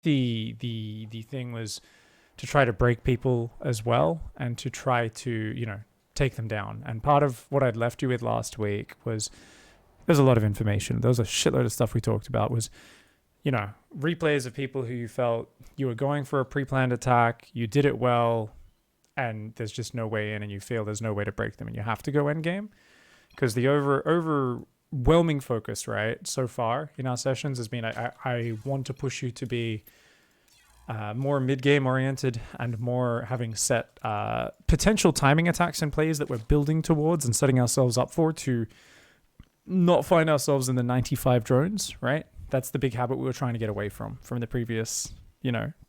the thing was to try to break people as well, and to try to take them down. And part of what I'd left you with last week was there's a lot of information. There was a shitload of stuff we talked about. Was replays of people who you felt you were going for a pre-planned attack, you did it well, and there's just no way in, and you feel there's no way to break them, and you have to go end game. Because the overwhelming focus, right, so far in our sessions has been I want to push you to be more mid-game oriented and more having set potential timing attacks in plays that we're building towards and setting ourselves up for, to not find ourselves in the 95 drones, right? That's the big habit we were trying to get away from the previous,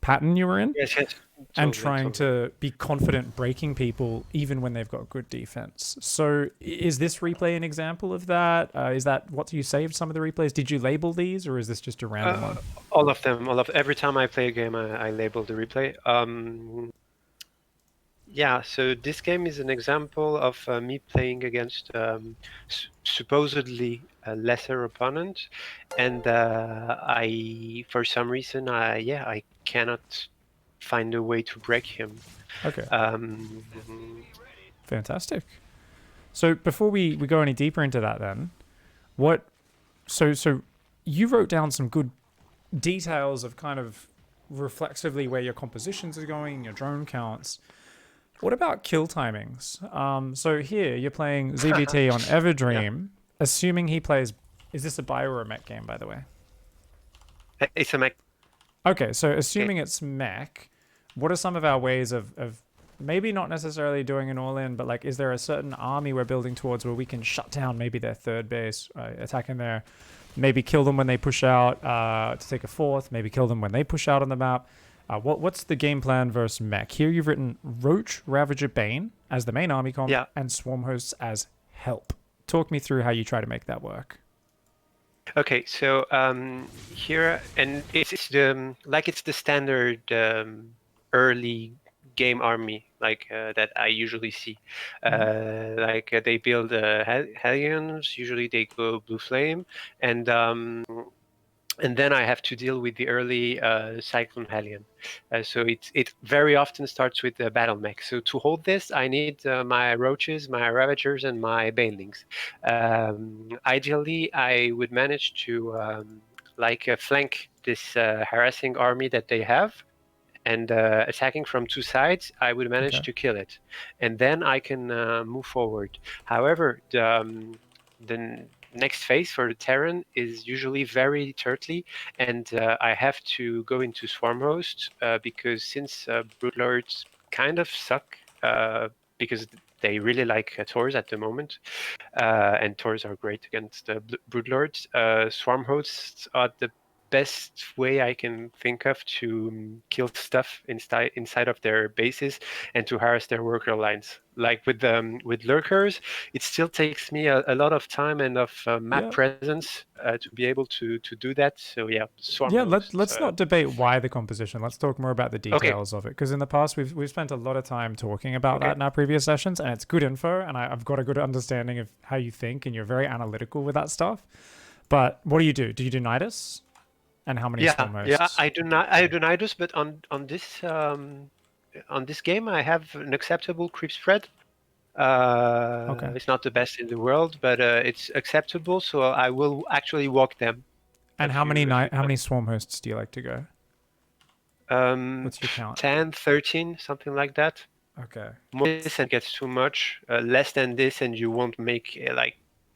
pattern you were in. Yes, yes. And Totally, trying totally. to be confident breaking people even when they've got good defense. So is this replay an example of that? Is that what you saved some of the replays? Did you label these, or is this just a random one? All of them. Every time I play a game, I label the replay. Yeah, so this game is an example of me playing against supposedly a lesser opponent, and for some reason, I cannot find a way to break him. Okay. Um, Fantastic. So before we go any deeper into that, then, so you wrote down some good details of kind of reflexively where your compositions are going, your drone counts. What about kill timings? So here you're playing ZBT on Everdream, assuming he plays. Is this a bio or a mech game, by the way? it's a mech. Okay, so assuming it's mech, what are some of our ways of maybe not necessarily doing an all-in, but like, is there a certain army we're building towards where we can shut down maybe their third base, attacking there, maybe kill them when they push out to take a fourth, maybe kill them when they push out on the map? What's the game plan versus mech? Here you've written Roach, Ravager, Bane as the main army comp, and Swarm Hosts as help. Talk me through how you try to make that work. Okay, so here, and it's the standard early game army that I usually see. They build Hellions. Usually they go Blue Flame, and then I have to deal with the early Cyclone Hellion. So it very often starts with the battle mech. So to hold this, I need my Roaches, my Ravagers, and my Banelings. Ideally, I would manage to flank this harassing army that they have, and attacking from two sides, I would manage to kill it. And then I can move forward. However, the next phase for the Terran is usually very turtly, and I have to go into Swarm Host because since Broodlords kind of suck because they really like Taurs at the moment, and Taurs are great against Broodlords. Swarm Hosts are the best way I can think of to kill stuff inside of their bases and to harass their worker lines. Like with lurkers, it still takes me a lot of time and of map presence to be able to do that. So yeah, Swarm Hosts. Let's not debate why the composition. Let's talk more about the details of it, because in the past we've spent a lot of time talking about that in our previous sessions, and it's good info, and I've got a good understanding of how you think, and you're very analytical with that stuff. But what do you do? Do you do Nidus? And how many Swarm Hosts? Yeah, I do Nidus, but on this game I have an acceptable creep spread. It's not the best in the world, but it's acceptable, so I will actually walk them. And how many Swarm Hosts do you like to go? What's your count? 10, 13, something like that. Okay. More than this and gets too much. Less than this and you won't make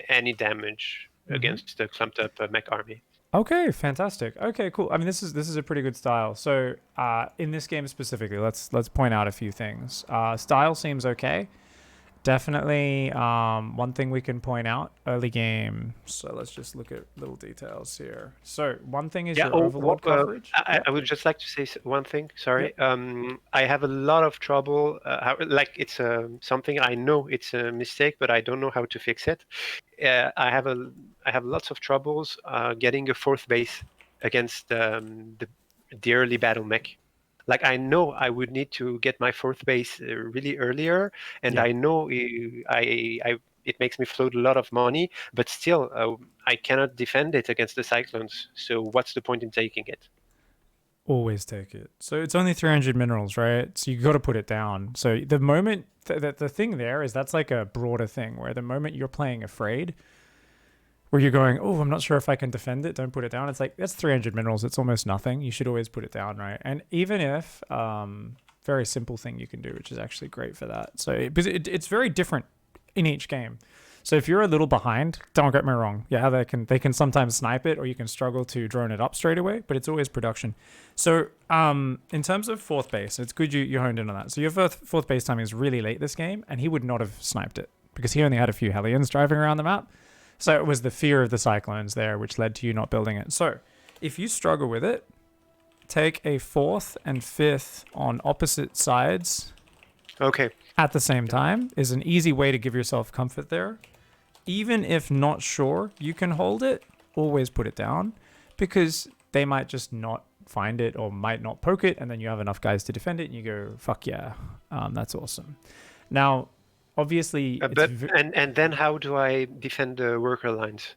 any damage against the clumped up mech army. Okay, fantastic. Okay, cool. I mean, this is a pretty good style. So, in this game specifically, let's point out a few things. Style seems okay. Definitely, one thing we can point out early game. So let's just look at little details here. So one thing is your overlord coverage. I would just like to say one thing. Sorry, I have a lot of trouble. It's something I know it's a mistake, but I don't know how to fix it. I have lots of troubles getting a fourth base against the early battle mech. Like I know I would need to get my fourth base really earlier, and I know it makes me float a lot of money, but still I cannot defend it against the Cyclones. So what's the point in taking it? Always take it. So it's only 300 minerals, right? So you got to put it down. So the moment the thing there is that's like a broader thing where the moment you're playing afraid, where you're going, oh, I'm not sure if I can defend it, don't put it down. It's like, that's 300 minerals. It's almost nothing. You should always put it down, right? And even if, very simple thing you can do, which is actually great for that. So it's very different in each game. So if you're a little behind, don't get me wrong. Yeah, they can sometimes snipe it, or you can struggle to drone it up straight away, but it's always production. So in terms of fourth base, it's good you honed in on that. So your fourth base timing is really late this game, and he would not have sniped it because he only had a few Hellions driving around the map. So it was the fear of the cyclones there, which led to you not building it. So if you struggle with it, take a fourth and fifth on opposite sides. Okay. At the same time is an easy way to give yourself comfort there. Even if not sure you can hold it, always put it down, because they might just not find it or might not poke it, and then you have enough guys to defend it, and you go, fuck yeah, that's awesome. Now, obviously... and then how do I defend the worker lines?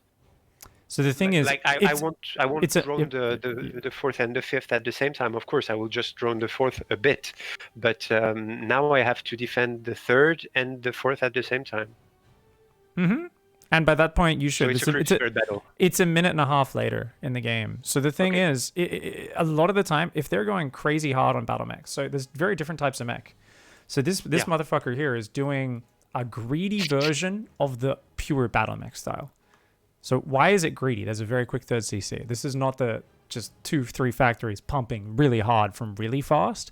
So the thing is... Like, I won't drone the fourth and the fifth at the same time. Of course, I will just drone the fourth a bit, but now I have to defend the third and the fourth at the same time. Mm-hmm. And by that point, you should. So it's a battle. It's a minute and a half later in the game. So the thing is, a lot of the time, if they're going crazy hard on battle mechs, so there's very different types of mech. So this motherfucker here is doing a greedy version of the pure battle mech style. So why is it greedy? There's a very quick third CC. This is not the just 2-3 factories pumping really hard from really fast.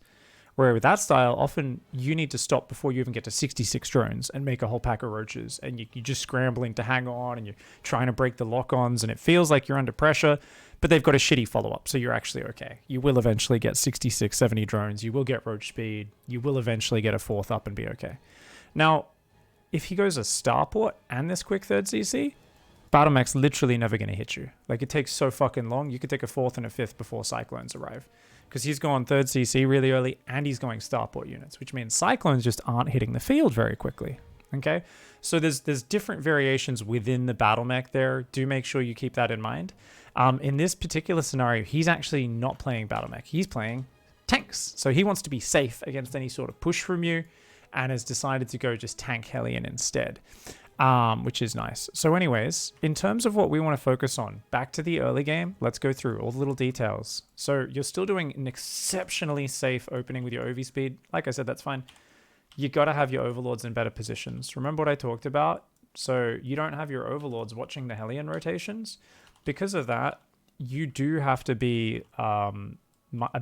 Where with that style, often you need to stop before you even get to 66 drones and make a whole pack of roaches. And you're just scrambling to hang on, and you're trying to break the lock-ons, and it feels like you're under pressure, but they've got a shitty follow-up, so you're actually okay. You will eventually get 66, 70 drones. You will get roach speed. You will eventually get a fourth up and be okay. Now, if he goes a starport and this quick third CC, battle mech's literally never going to hit you. Like, it takes so fucking long. You could take a fourth and a fifth before cyclones arrive. Because he's going third CC really early, and he's going starport units, which means cyclones just aren't hitting the field very quickly. Okay, so there's different variations within the battle mech there. Do make sure you keep that in mind. In this particular scenario, he's actually not playing battle mech. He's playing tanks. So he wants to be safe against any sort of push from you, and has decided to go just tank Hellion instead. Which is nice. So anyways, in terms of what we want to focus on, back to the early game, let's go through all the little details. So you're still doing an exceptionally safe opening with your OV speed. Like I said, that's fine. You got to have your overlords in better positions. Remember what I talked about? So you don't have your overlords watching the Hellion rotations. Because of that, you do have to be a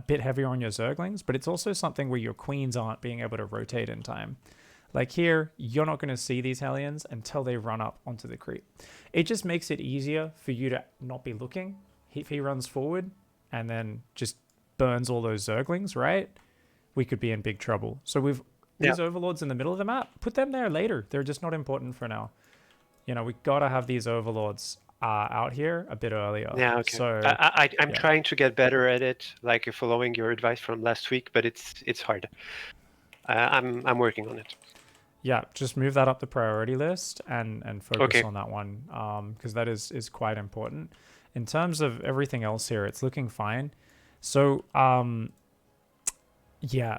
bit heavier on your Zerglings, but it's also something where your queens aren't being able to rotate in time. Like here, you're not going to see these Hellions until they run up onto the creep. It just makes it easier for you to not be looking. If he runs forward and then just burns all those Zerglings, right? We could be in big trouble. So we've these overlords in the middle of the map. Put them there later. They're just not important for now. You know, we got to have these overlords out here a bit earlier. Yeah, okay. So I'm trying to get better at it, like following your advice from last week, but it's hard. I'm working on it. Yeah, just move that up the priority list and focus on that one, because that is quite important. In terms of everything else here, it's looking fine. So,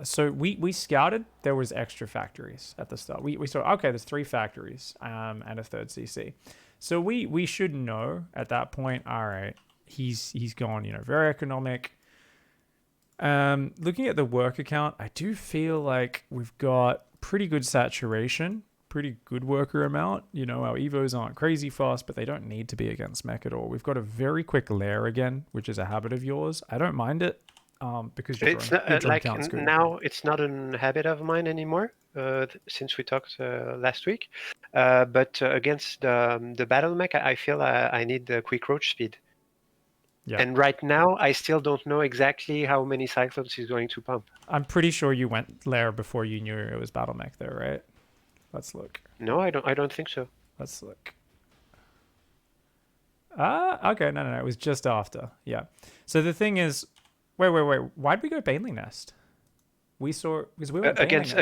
so we scouted. There was extra factories at the start. We saw, okay, there's 3 factories and a third CC. So we should know at that point, all right, he's gone, very economic. Looking at the work account, I do feel like we've got pretty good saturation, pretty good worker amount. Our evos aren't crazy fast, but they don't need to be against mech at all. We've got a very quick lair again, which is a habit of yours. I don't mind it, because your drone count's good. Now it's not a habit of mine anymore, since we talked last week. But against the battle mech, I feel I need the quick roach speed. Yeah. And right now, I still don't know exactly how many cyclones he's going to pump. I'm pretty sure you went lair before you knew it was battle mech, though, right? Let's look. No, I don't think so. Let's look. Okay, no, it was just after. Yeah. So the thing is, wait. Why'd we go Baneling Nest? We saw because we went against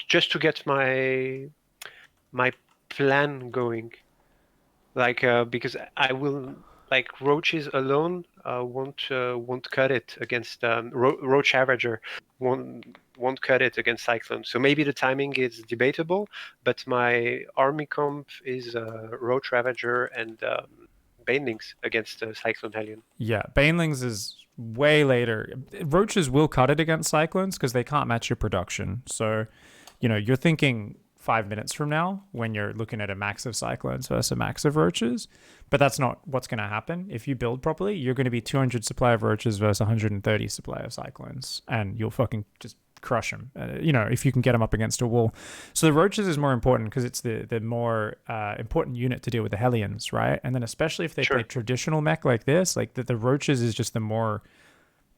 just to get my plan going, like because like roaches alone won't cut it against roach Ravager won't cut it against cyclones. So maybe the timing is debatable, but my army comp is roach Ravager and banelings against cyclone Hellion. Yeah, banelings is way later. Roaches will cut it against cyclones because they can't match your production. So, you're thinking 5 minutes from now when you're looking at a max of cyclones versus a max of roaches. But that's not what's going to happen. If you build properly, you're going to be 200 supply of roaches versus 130 supply of cyclones, and you'll fucking just crush them. If you can get them up against a wall. So the roaches is more important because it's the more important unit to deal with the Hellions, right? And then especially if they play traditional mech like this, like the roaches is just the more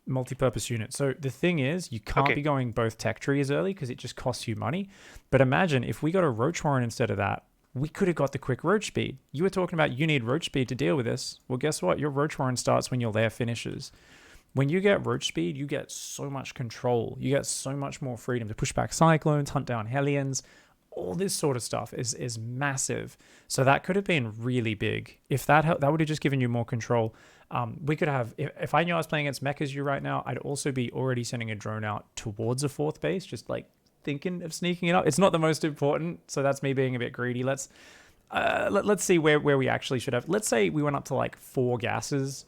multi-purpose unit. So the thing is, you can't be going both tech trees early because it just costs you money. But imagine if we got a roach warren instead of that, we could have got the quick roach speed. You were talking about you need roach speed to deal with this. Well, guess what? Your roach warren starts when your lair finishes. When you get roach speed, you get so much control. You get so much more freedom to push back cyclones, hunt down Hellions. All this sort of stuff is massive. So that could have been really big. If that would have just given you more control. We could have, if I knew I was playing against mech as you right now, I'd also be already sending a drone out towards a fourth base, just like thinking of sneaking it up. It's not the most important, so that's me being a bit greedy. Let's see where we actually should have. Let's say we went up to like 4 gases.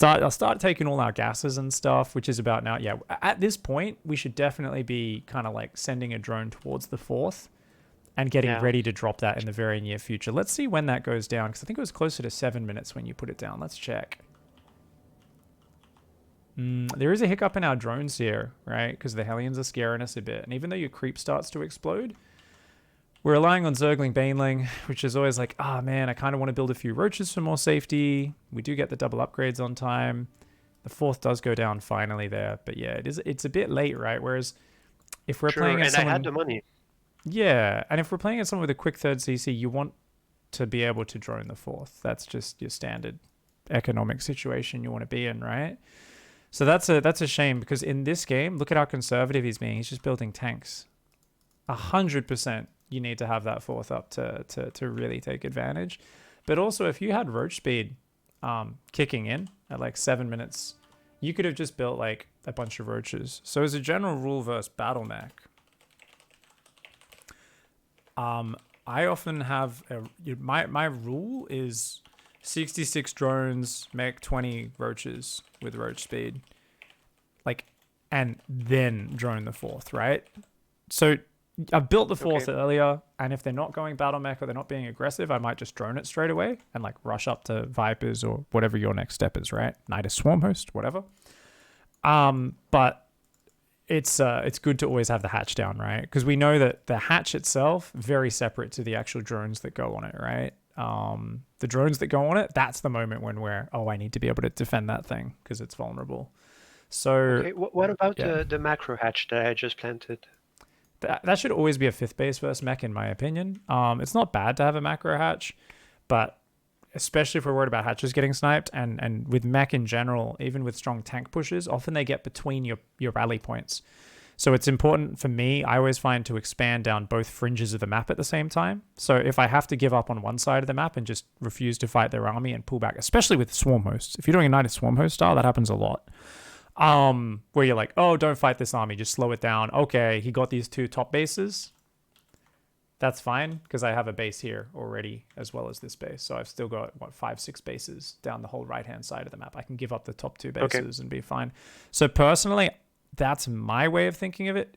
I'll start taking all our gases and stuff, which is about now. Yeah, at this point, we should definitely be kind of like sending a drone towards the fourth and getting ready to drop that in the very near future. Let's see when that goes down, because I think it was closer to 7 minutes when you put it down. Let's check. There is a hiccup in our drones here, right? Because the Hellions are scaring us a bit. And even though your creep starts to explode, we're relying on Zergling Baneling, which is always like, man, I kind of want to build a few roaches for more safety. We do get the double upgrades on time. The fourth does go down finally there. But yeah, it's a bit late, right? Whereas if we're playing against someone... I had the money. Yeah, and if we're playing against someone with a quick third CC, you want to be able to drone the fourth. That's just your standard economic situation you want to be in, right? So that's a shame, because in this game, look at how conservative he's being. He's just building tanks. 100% you need to have that fourth up to really take advantage. But also, if you had roach speed kicking in at like 7 minutes, you could have just built like a bunch of roaches. So as a general rule versus battle mech, I often have my rule is 66 drones make 20 roaches with roach speed, like, and then drone the fourth, right? So I've built the fourth earlier, and if they're not going battle mech or they're not being aggressive, I might just drone it straight away and like rush up to Vipers or whatever your next step is, right? Knight of Swarm Host, whatever. But it's good to always have the hatch down, right? Because we know that the hatch itself very separate to the actual drones that go on it, right? The drones that go on it, that's the moment when I need to be able to defend that thing because it's vulnerable. So what about the macro hatch that I just planted? That should always be a fifth base versus mech, in my opinion. It's not bad to have a macro hatch, but especially if we're worried about hatches getting sniped, and with mech in general, even with strong tank pushes, often they get between your rally points. So it's important for me, I always find, to expand down both fringes of the map at the same time. So if I have to give up on one side of the map and just refuse to fight their army and pull back, especially with Swarm Hosts. If you're doing a Knight of Swarm Host style, that happens a lot. Where you're like, oh, don't fight this army, just slow it down. Okay, he got these 2 top bases. That's fine, because I have a base here already, as well as this base. So I've still got, 5-6 bases down the whole right-hand side of the map. I can give up the top 2 bases and be fine. So personally, that's my way of thinking of it.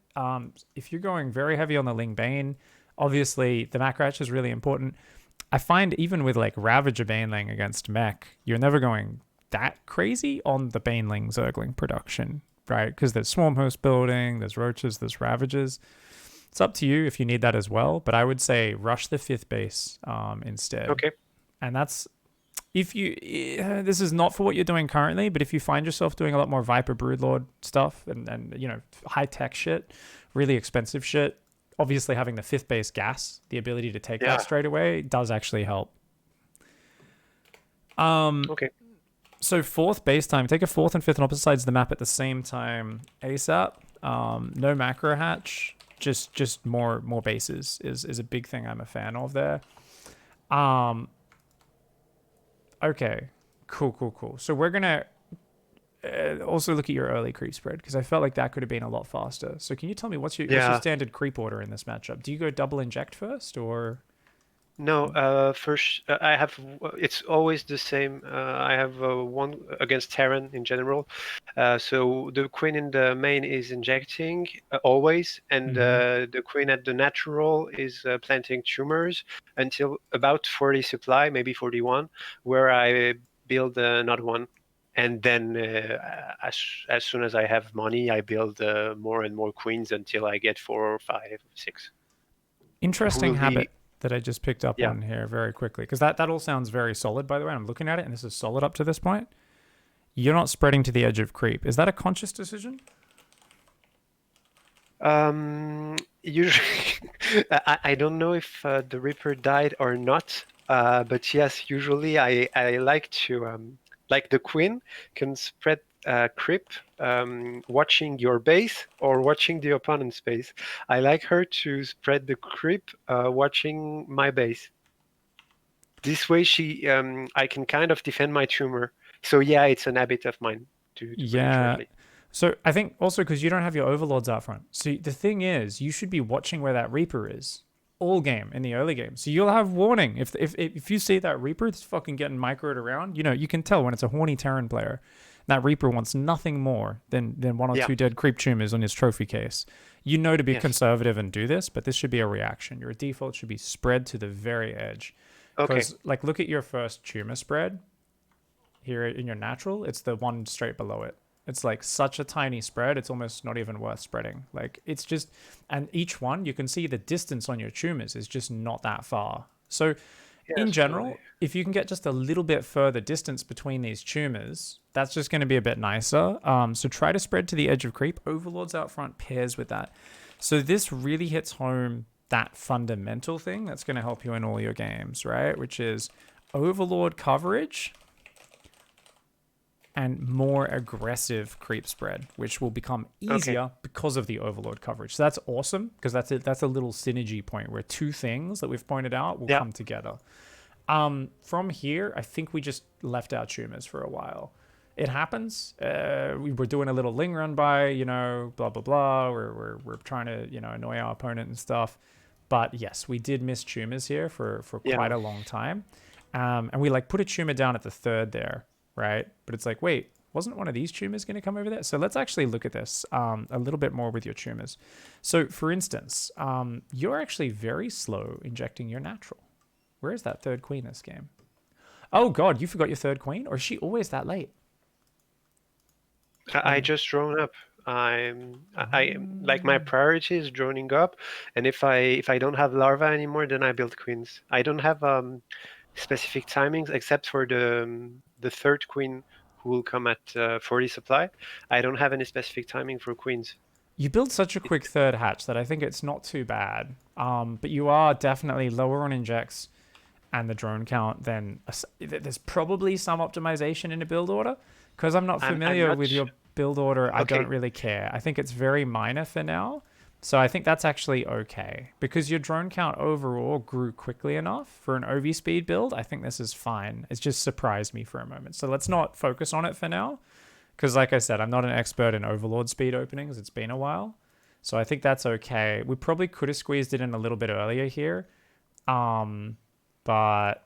If you're going very heavy on the Ling Bane, obviously the macro hatch is really important. I find even with like Ravager Baneling against mech, you're never going that crazy on the Baneling Zergling production, right? Because there's Swarm Host building, there's Roaches, there's Ravagers. It's up to you if you need that as well, but I would say rush the 5th base instead. Okay. And that's, if you, this is not for what you're doing currently, but if you find yourself doing a lot more Viper Broodlord stuff and high-tech shit, really expensive shit, obviously having the 5th base gas, the ability to take that straight away, does actually help. Okay. So 4th base time, take a 4th and 5th on opposite sides of the map at the same time ASAP. No macro hatch. Just more bases is a big thing I'm a fan of there. Okay, Cool, cool, cool. So we're gonna also look at your early creep spread because I felt like that could have been a lot faster. So can you tell me what's your Yeah. standard creep order in this matchup? Do you go double inject first or? No, first I have. It's always the same. I have one against Terran in general. So the queen in the main is injecting always, and Mm-hmm. the queen at the natural is planting tumors until about 40 supply, maybe 41, where I build another one. And then as soon as I have money, I build more and more queens until I get 4, 5, 6. Who Interesting will habit be? that I just picked up Yeah. on here very quickly because that all sounds very solid. By the way, I'm looking at it and this is solid up to this point. You're not spreading to the edge of creep. Is that a conscious decision? Usually, I don't know if the Reaper died or not, but yes, usually I like to like the Queen can spread creep, watching your base or watching the opponent's base. I like her to spread the creep, watching my base. This way, I can kind of defend my tumor. So yeah, it's an habit of mine to put it Yeah. shortly. So I think also because you don't have your overlords out front. So the thing is, you should be watching where that Reaper is all game in the early game. So you'll have warning if you see that Reaper that's fucking getting microed around. You know you can tell when it's a horny Terran player. That Reaper wants nothing more than one or Yeah. two dead creep tumors on his trophy case. You know to be Yes. conservative and do this, but this should be a reaction. Your default should be spread to the very edge. Okay. Because like look at your first tumor spread here in your natural. It's the one straight below it. It's like such a tiny spread, it's almost not even worth spreading. Like it's just, and each one you can see the distance on your tumors is just not that far. So in Yes, totally. general, if you can get just a little bit further distance between these tumors, that's just going to be a bit nicer. So try to spread to the edge of creep. Overlords out front pairs with that. So this really hits home that fundamental thing that's going to help you in all your games, right? Which is Overlord coverage and more aggressive creep spread, which will become Okay. easier because of the Overlord coverage. So that's awesome because that's a little synergy point where two things that we've pointed out will Yeah. come together. From here, I think we just left our tumors for a while. It happens. We were doing a little ling run by, blah blah blah. We're trying to annoy our opponent and stuff. But yes, we did miss tumors here for quite Yeah. a long time. And we like put a tumor down at the third there, right? But it's like, wait, wasn't one of these tumors going to come over there? So let's actually look at this a little bit more with your tumors. So for instance, you're actually very slow injecting your natural. Where is that third queen this game? Oh god, you forgot your third queen? Or is she always that late? I Like, just drawn up. I like my priority is droning up, and if I don't have larva anymore, then I build queens. I don't have specific timings except for the third queen who will come at 40 supply. I don't have any specific timing for queens. you build such a It, quick third hatch that I think it's not too bad. But you are definitely lower on injects and the drone count than there's probably some optimization in a build order. Because I'm not I'm familiar not with your build order, I don't okay. really care. I think it's very minor for now. So I think that's actually okay. Because your drone count overall grew quickly enough for an OV speed build, I think this is fine. It's just surprised me for a moment. So let's not focus on it for now. Because like I said, I'm not an expert in Overlord speed openings. It's been a while. So I think that's okay. We probably could have squeezed it in a little bit earlier here. Um, but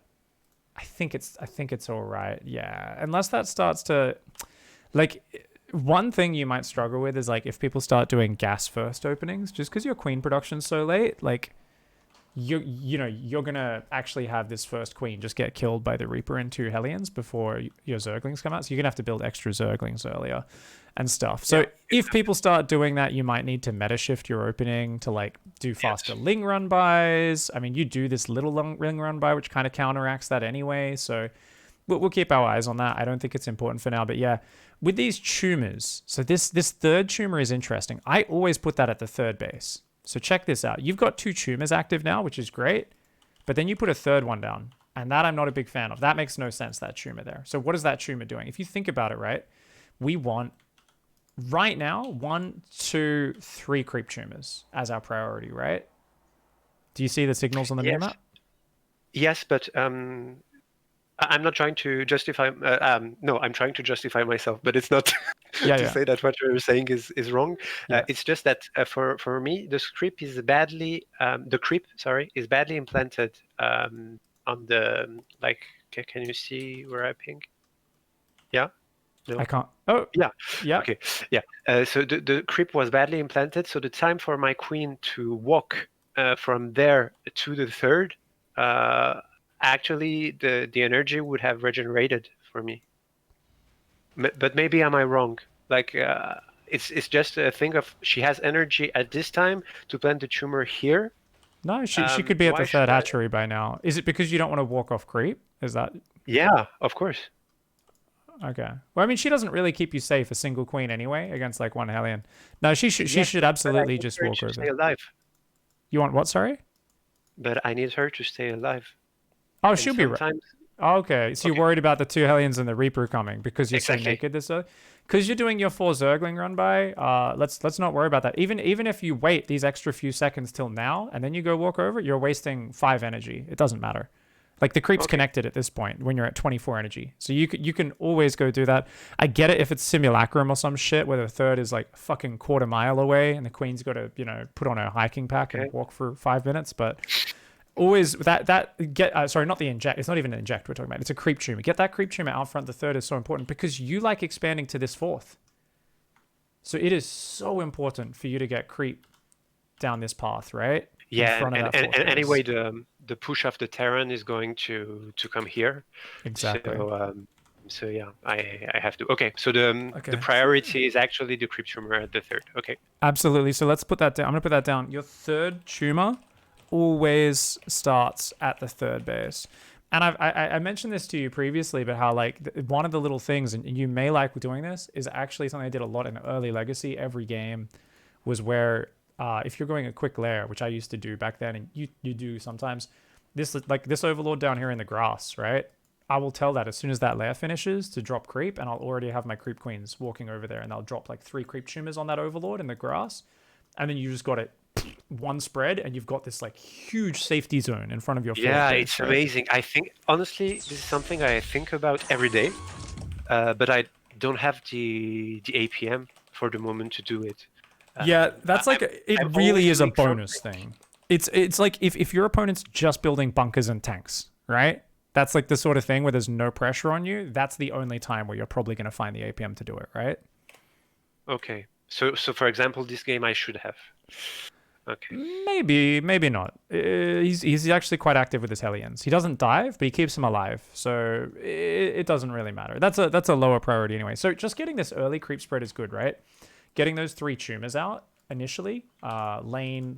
I think it's all right. Yeah. Unless that starts to like one thing you might struggle with is like if people start doing gas first openings just because your queen production's so late, like you're gonna actually have this first queen just get killed by the Reaper and two Hellions before your Zerglings come out. So you're gonna have to build extra Zerglings earlier and stuff. So Yeah. if people start doing that, you might need to meta shift your opening to like do faster Yes. ling run buys. I mean, you do this little ling run buy, which kind of counteracts that anyway. So we'll keep our eyes on that. I don't think it's important for now, but yeah, with these tumors. So this third tumor is interesting. I always put that at the third base. So check this out. You've got two tumors active now, which is great, but then you put a third one down, and that I'm not a big fan of. That makes no sense, that tumor there. So what is that tumor doing? If you think about it, right, we want right now 1, 2, 3 creep tumors as our priority, right? Do you see the signals on the Yes. minimap? Yes, but I'm not trying to justify. No, I'm trying to justify myself, but it's not Yeah, to yeah. say that what you're saying is wrong. Yeah. It's just that for me, the creep, sorry, is badly implanted on the like. Can you see where I ping? Yeah. I No. can't. Oh, Yeah. yeah. Okay. Yeah. So the creep was badly implanted. So the time for my queen to walk from there to the third, actually the energy would have regenerated for me. But maybe am I wrong? Like it's just a thing of she has energy at this time to plant the tumor here. No, she could be at Why the third should I? hatchery by now. Is it because you don't want to walk off creep? Is that Yeah, of course. okay? Well, I mean, she doesn't really keep you safe a single queen anyway against like one Hellion. No, she Yes, should but I absolutely need just her walk to stay over. alive. You want what? Sorry. But I need her to stay alive. Oh, And she'll be right. sometimes, Okay, so you're okay, worried about the two Hellions and the Reaper coming because you're so exactly. naked this early? Because you're doing your 4 Zergling run by, let's not worry about that. Even if you wait these extra few seconds till now and then you go walk over, you're wasting 5 energy. It doesn't matter. Like the creep's Okay. connected at this point when you're at 24 energy. So you can always go do that. I get it if it's simulacrum or some shit where the third is like fucking quarter mile away and the queen's got to, put on her hiking pack and Okay. walk for 5 minutes, but always that get sorry, not the inject, it's not even an inject we're talking about, it's a creep tumor. Get that creep tumor out front. The third is so important because you like expanding to this fourth, so it is so important for you to get creep down this path right in Yeah, front of that fourth and base. anyway, the push of the Terran is going to come here. Exactly. So yeah, I have to. Okay, so the Okay, priority is actually the creep tumor at the third. Okay. absolutely. So let's put that down. I'm gonna put that down. Your third tumor always starts at the third base. And I mentioned this to you previously, but how like one of the little things, and you may like doing this, is actually something I did a lot in early Legacy. Every game was where if you're going a quick lair, which I used to do back then, and you do sometimes, this overlord down here in the grass, right? I will tell that as soon as that lair finishes to drop creep, and I'll already have my creep queens walking over there, and they'll drop like 3 creep tumors on that overlord in the grass, and then you just got it one spread, and you've got this like huge safety zone in front of your fourth Yeah, base, it's right? amazing. I think honestly, this is something I think about every day, but I don't have the APM for the moment to do it. Yeah, that's like it I'm really always is a doing bonus something. thing. It's like if your opponent's just building bunkers and tanks, right? That's like the sort of thing where there's no pressure on you. That's the only time where you're probably going to find the APM to do it, right? Okay. So for example, this game I should have. Okay. Maybe not. He's actually quite active with his Hellions. He doesn't dive, but he keeps them alive, so it doesn't really matter. That's a lower priority anyway. So just getting this early creep spread is good, right? Getting those 3 tumors out initially, lane,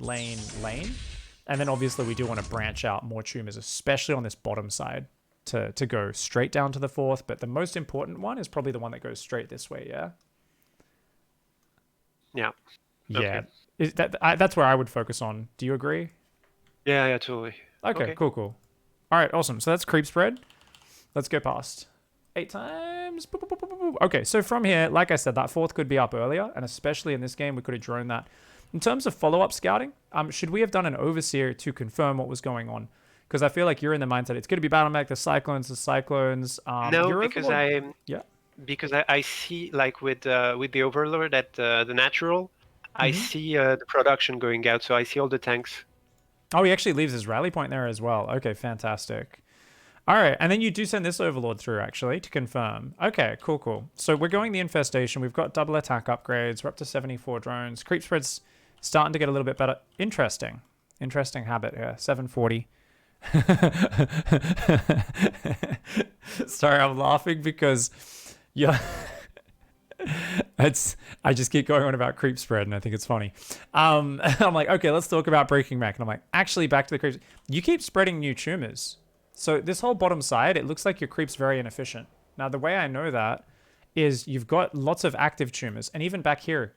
and then obviously we do want to branch out more tumors, especially on this bottom side, to go straight down to the fourth. But the most important one is probably the one that goes straight this way. Yeah. Yeah. Yeah. Okay. That's where I would focus on. Do you agree? Yeah, yeah, totally. Okay, Okay. cool. All right, awesome. So that's creep spread. Let's go past 8 times. Boop, boop, boop, boop, boop. Okay, so from here, like I said, that fourth could be up earlier, and especially in this game, we could have droned that. In terms of follow-up scouting, should we have done an overseer to confirm what was going on? Because I feel like you're in the mindset it's going to be battle mech, the cyclones. No, Your overlord, yeah. because I see like with the overlord at the natural, I Mm-hmm. see the production going out, so I see all the tanks. Oh, he actually leaves his rally point there as well. Okay, fantastic. All right, and then you do send this overlord through actually to confirm. Okay, cool. So we're going the infestation. We've got double attack upgrades. We're up to 74 drones. Creep spread's starting to get a little bit better. Interesting habit here. 740. Sorry, I'm laughing because yeah, I just keep going on about creep spread and I think it's funny. I'm like, okay, let's talk about breaking mech, and I'm like, actually, back to the creeps. You keep spreading new tumors. So this whole bottom side, it looks like your creep's very inefficient. Now, the way I know that is you've got lots of active tumors, and even back here.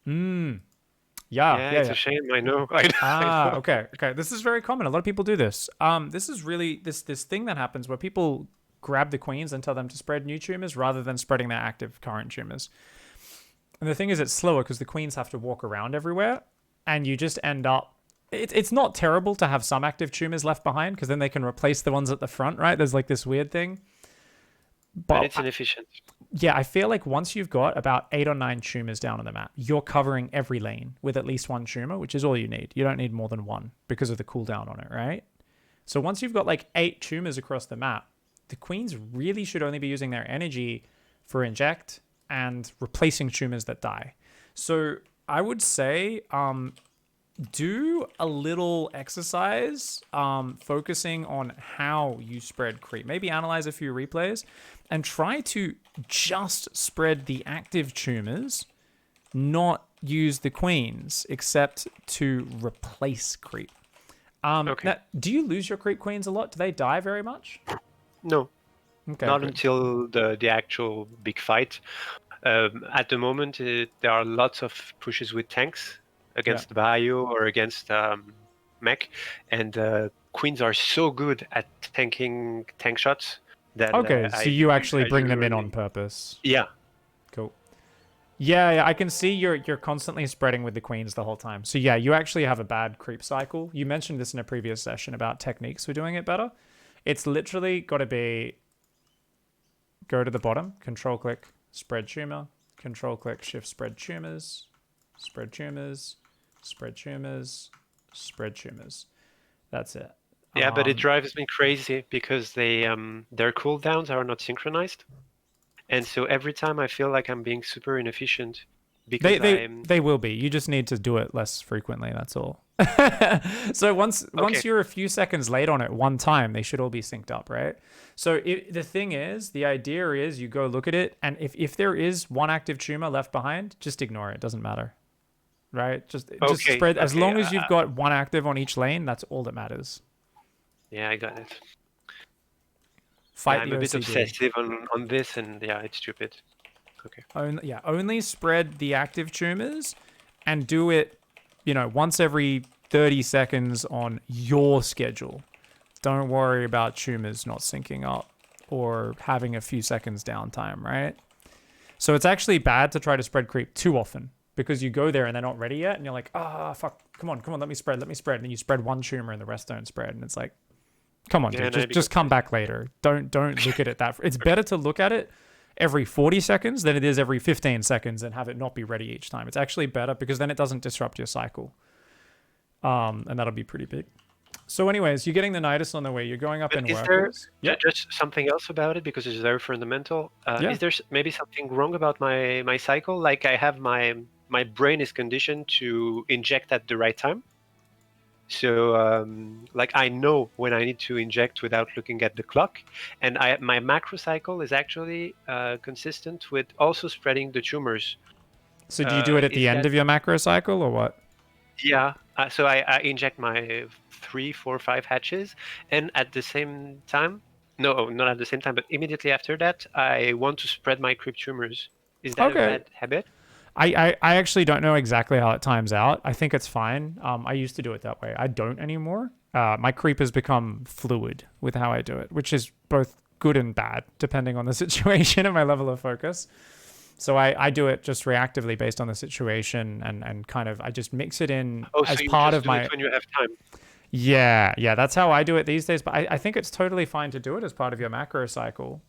Yeah, it's Yeah. a shame. I know. I know. Okay. This is very common. A lot of people do this. This is really this thing that happens where people grab the queens and tell them to spread new tumors rather than spreading their active current tumors. And the thing is, it's slower because the queens have to walk around everywhere, and you just end up it's not terrible to have some active tumors left behind because then they can replace the ones at the front, right? There's like this weird thing. But But it's inefficient. yeah, I feel like once you've got about 8 or 9 tumors down on the map, you're covering every lane with at least one tumor, which is all you need. You don't need more than one because of the cooldown on it, right? So once you've got like 8 tumors across the map, the queens really should only be using their energy for inject and replacing tumors that die. So I would say do a little exercise focusing on how you spread creep. Maybe analyze a few replays and try to just spread the active tumors, not use the queens, except to replace creep. Okay. Now, do you lose your creep queens a lot? Do they die very much? No, Okay, not good. until the actual big fight. At the moment, there are lots of pushes with tanks against the Bayou or against mech, and queens are so good at tanking tank shots that Okay, so you actually I bring them in usually on purpose. yeah. Cool. Yeah, I can see you're constantly spreading with the queens the whole time. So yeah, you actually have a bad creep cycle. You mentioned this in a previous session about techniques for doing it better. It's literally got to be go to the bottom, control click, spread tumor, control click, shift spread tumors, spread tumors, spread tumors, spread tumors. That's it. Yeah, but it drives me crazy because their cooldowns are not synchronized, and so every time I feel like I'm being super inefficient because They will be. You just need to do it less frequently. That's all. So once you're a few seconds late on it one time, they should all be synced up, right? So the thing is, the idea is you go look at it, and if there is one active tumor left behind, just ignore it. It doesn't matter, right? Just spread as long as you've got one active on each lane. That's all that matters. Yeah, I got it. Fight I'm the a bit OCD. obsessive on this, and yeah, it's stupid. Okay. Only spread the active tumors, and do it, once every 30 seconds on your schedule. Don't worry about tumors not syncing up or having a few seconds downtime, right? So it's actually bad to try to spread creep too often because you go there and they're not ready yet, and you're like, fuck, come on, let me spread, and then you spread one tumor and the rest don't spread, and it's like, come on, dude, just come back later. Don't look at it that. It's better to look at it every 40 seconds than it is every 15 seconds and have it not be ready each time. It's actually better because then it doesn't disrupt your cycle. And that'll be pretty big. So anyways, you're getting the Nidus on the way. You're going up in workers. Is there just something else about it because it's very fundamental? Is there maybe something wrong about my cycle? Like I have my brain is conditioned to inject at the right time. So like I know when I need to inject without looking at the clock, and my macro cycle is actually consistent with also spreading the tumors. So do you do it at the end of your macro cycle or what? Yeah, so I inject my 3, 4, 5 hatches, and at the same time, no, not at the same time, but immediately after that, I want to spread my creep tumors. Is that a bad habit? I actually don't know exactly how it times out. I think it's fine. I used to do it that way. I don't anymore. My creep has become fluid with how I do it, which is both good and bad, depending on the situation and my level of focus. So I do it just reactively based on the situation and kind of I just mix it in as part of my. When you have time. Yeah, that's how I do it these days. But I think it's totally fine to do it as part of your macro cycle.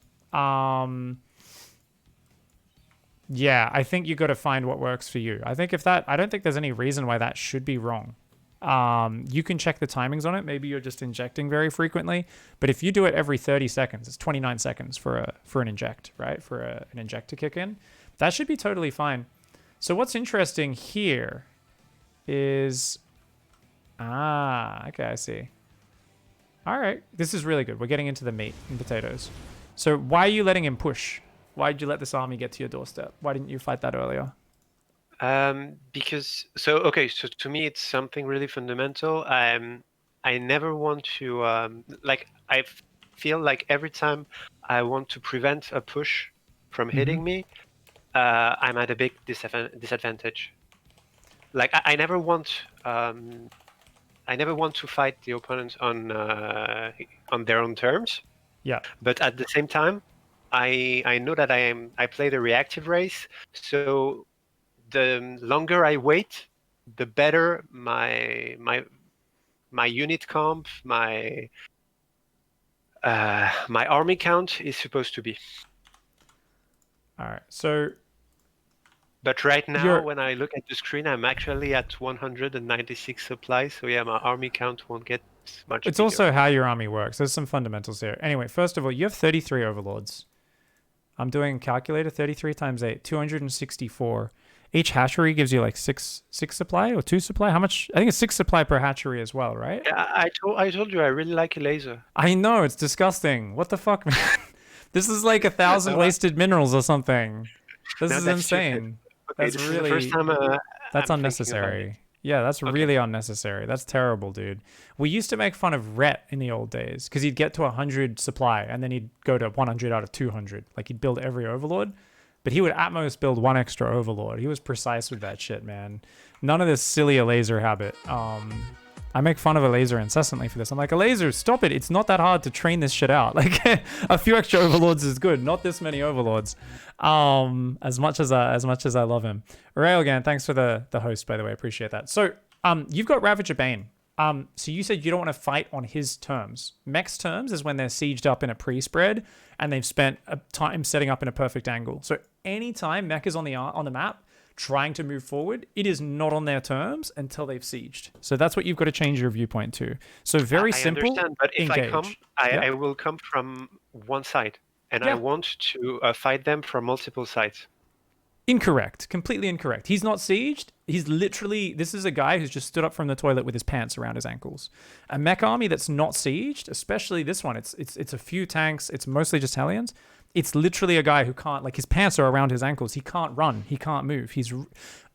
Yeah, I think you got to find what works for you. I don't think there's any reason why that should be wrong. You can check the timings on it. Maybe you're just injecting very frequently, but if you do it every 30 seconds, it's 29 seconds for an inject, right? For an inject to kick in. That should be totally fine. So what's interesting here is, okay, I see. All right, this is really good. We're getting into the meat and potatoes. So why are you letting him push? Why did you let this army get to your doorstep? Why didn't you fight that earlier? Because so to me it's something really fundamental. I never want to I feel like every time I want to prevent a push from hitting me, I'm at a big disadvantage. Like I never want to fight the opponent on their own terms. Yeah. But at the same time, I know that I play the reactive race, so the longer I wait, the better my my unit comp, my army count is supposed to be. All right. So, but right now, when I look at the screen, I'm actually at 196 supplies. So yeah, my army count won't get much. It's bigger. Also how your army works. There's some fundamentals here. Anyway, first of all, you have 33 overlords. I'm doing calculator 33 times 8, 264. Each hatchery gives you like six supply or 2 supply. How much? I think it's 6 supply per hatchery as well, right? Yeah, I told you I really like a laser. I know, it's disgusting. What the fuck, man? This is like 1,000 wasted minerals or something. This is insane. Okay, that's really the first time, that's unnecessary. Yeah, that's really unnecessary. That's terrible, dude. We used to make fun of Rhett in the old days because he'd get to 100 supply and then he'd go to 100 out of 200. Like he'd build every overlord, but he would at most build 1 extra overlord. He was precise with that shit, man. None of this silly a laser habit. I make fun of a laser incessantly for this. I'm like, a laser, stop it. It's not that hard to train this shit out. Like a few extra overlords is good. Not this many overlords. As much as I love him. Railgan, thanks for the host, by the way. Appreciate that. So you've got Ravager Bane. So you said you don't want to fight on his terms. Mech's terms is when they're sieged up in a pre-spread and they've spent a time setting up in a perfect angle. So anytime Mech is on the map, trying to move forward, it is not on their terms until they've sieged. So that's what you've got to change your viewpoint to. So very simple. I understand, but if engage. I come, I will come from one side, and I want to fight them from multiple sides. Incorrect. Completely incorrect. He's not sieged. He's literally, this is a guy who's just stood up from the toilet with his pants around his ankles. A mech army that's not sieged, especially this one, it's a few tanks, it's mostly just Hellions. It's literally a guy who can't, like his pants are around his ankles. He can't run. He can't move.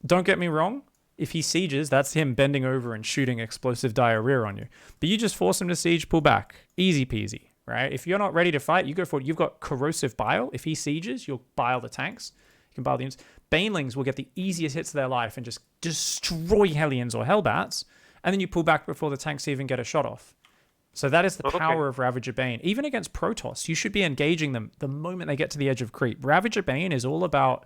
Don't get me wrong. If he sieges, that's him bending over and shooting explosive diarrhea on you. But you just force him to siege, pull back. Easy peasy, right? If you're not ready to fight, you go for it. You've got corrosive bile. If he sieges, you'll bile the tanks. You can bile the units. Banelings will get the easiest hits of their life and just destroy Hellions or Hellbats. And then you pull back before the tanks even get a shot off. So that is the power of Ravager Bane. Even against Protoss, you should be engaging them the moment they get to the edge of creep. Ravager Bane is all about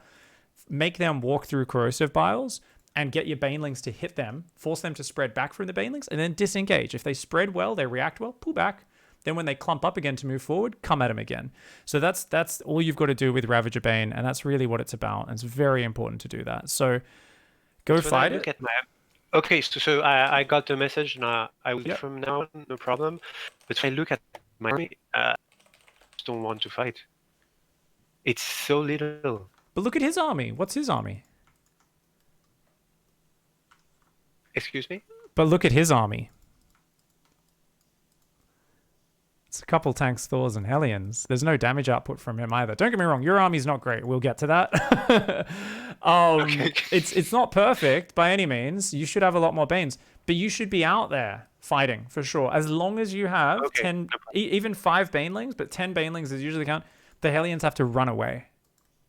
make them walk through corrosive biles and get your Banelings to hit them, force them to spread back from the Banelings, and then disengage. If they spread well, they react well, pull back. Then when they clump up again to move forward, come at them again. So that's all you've got to do with Ravager Bane, and that's really what it's about. And it's very important to do that. So go fight it. Okay, so I got the message, and I will from now on, no problem. But when I look at my army, I just don't want to fight. It's so little. But look at his army. What's his army? Excuse me? But look at his army. It's a couple tanks, Thors, and Hellions. There's no damage output from him either. Don't get me wrong, your army's not great. We'll get to that. It's not perfect by any means. You should have a lot more Banes, but you should be out there fighting for sure. As long as you have 10, even 5 Banelings, but 10 Banelings is usually count. The Hellions have to run away,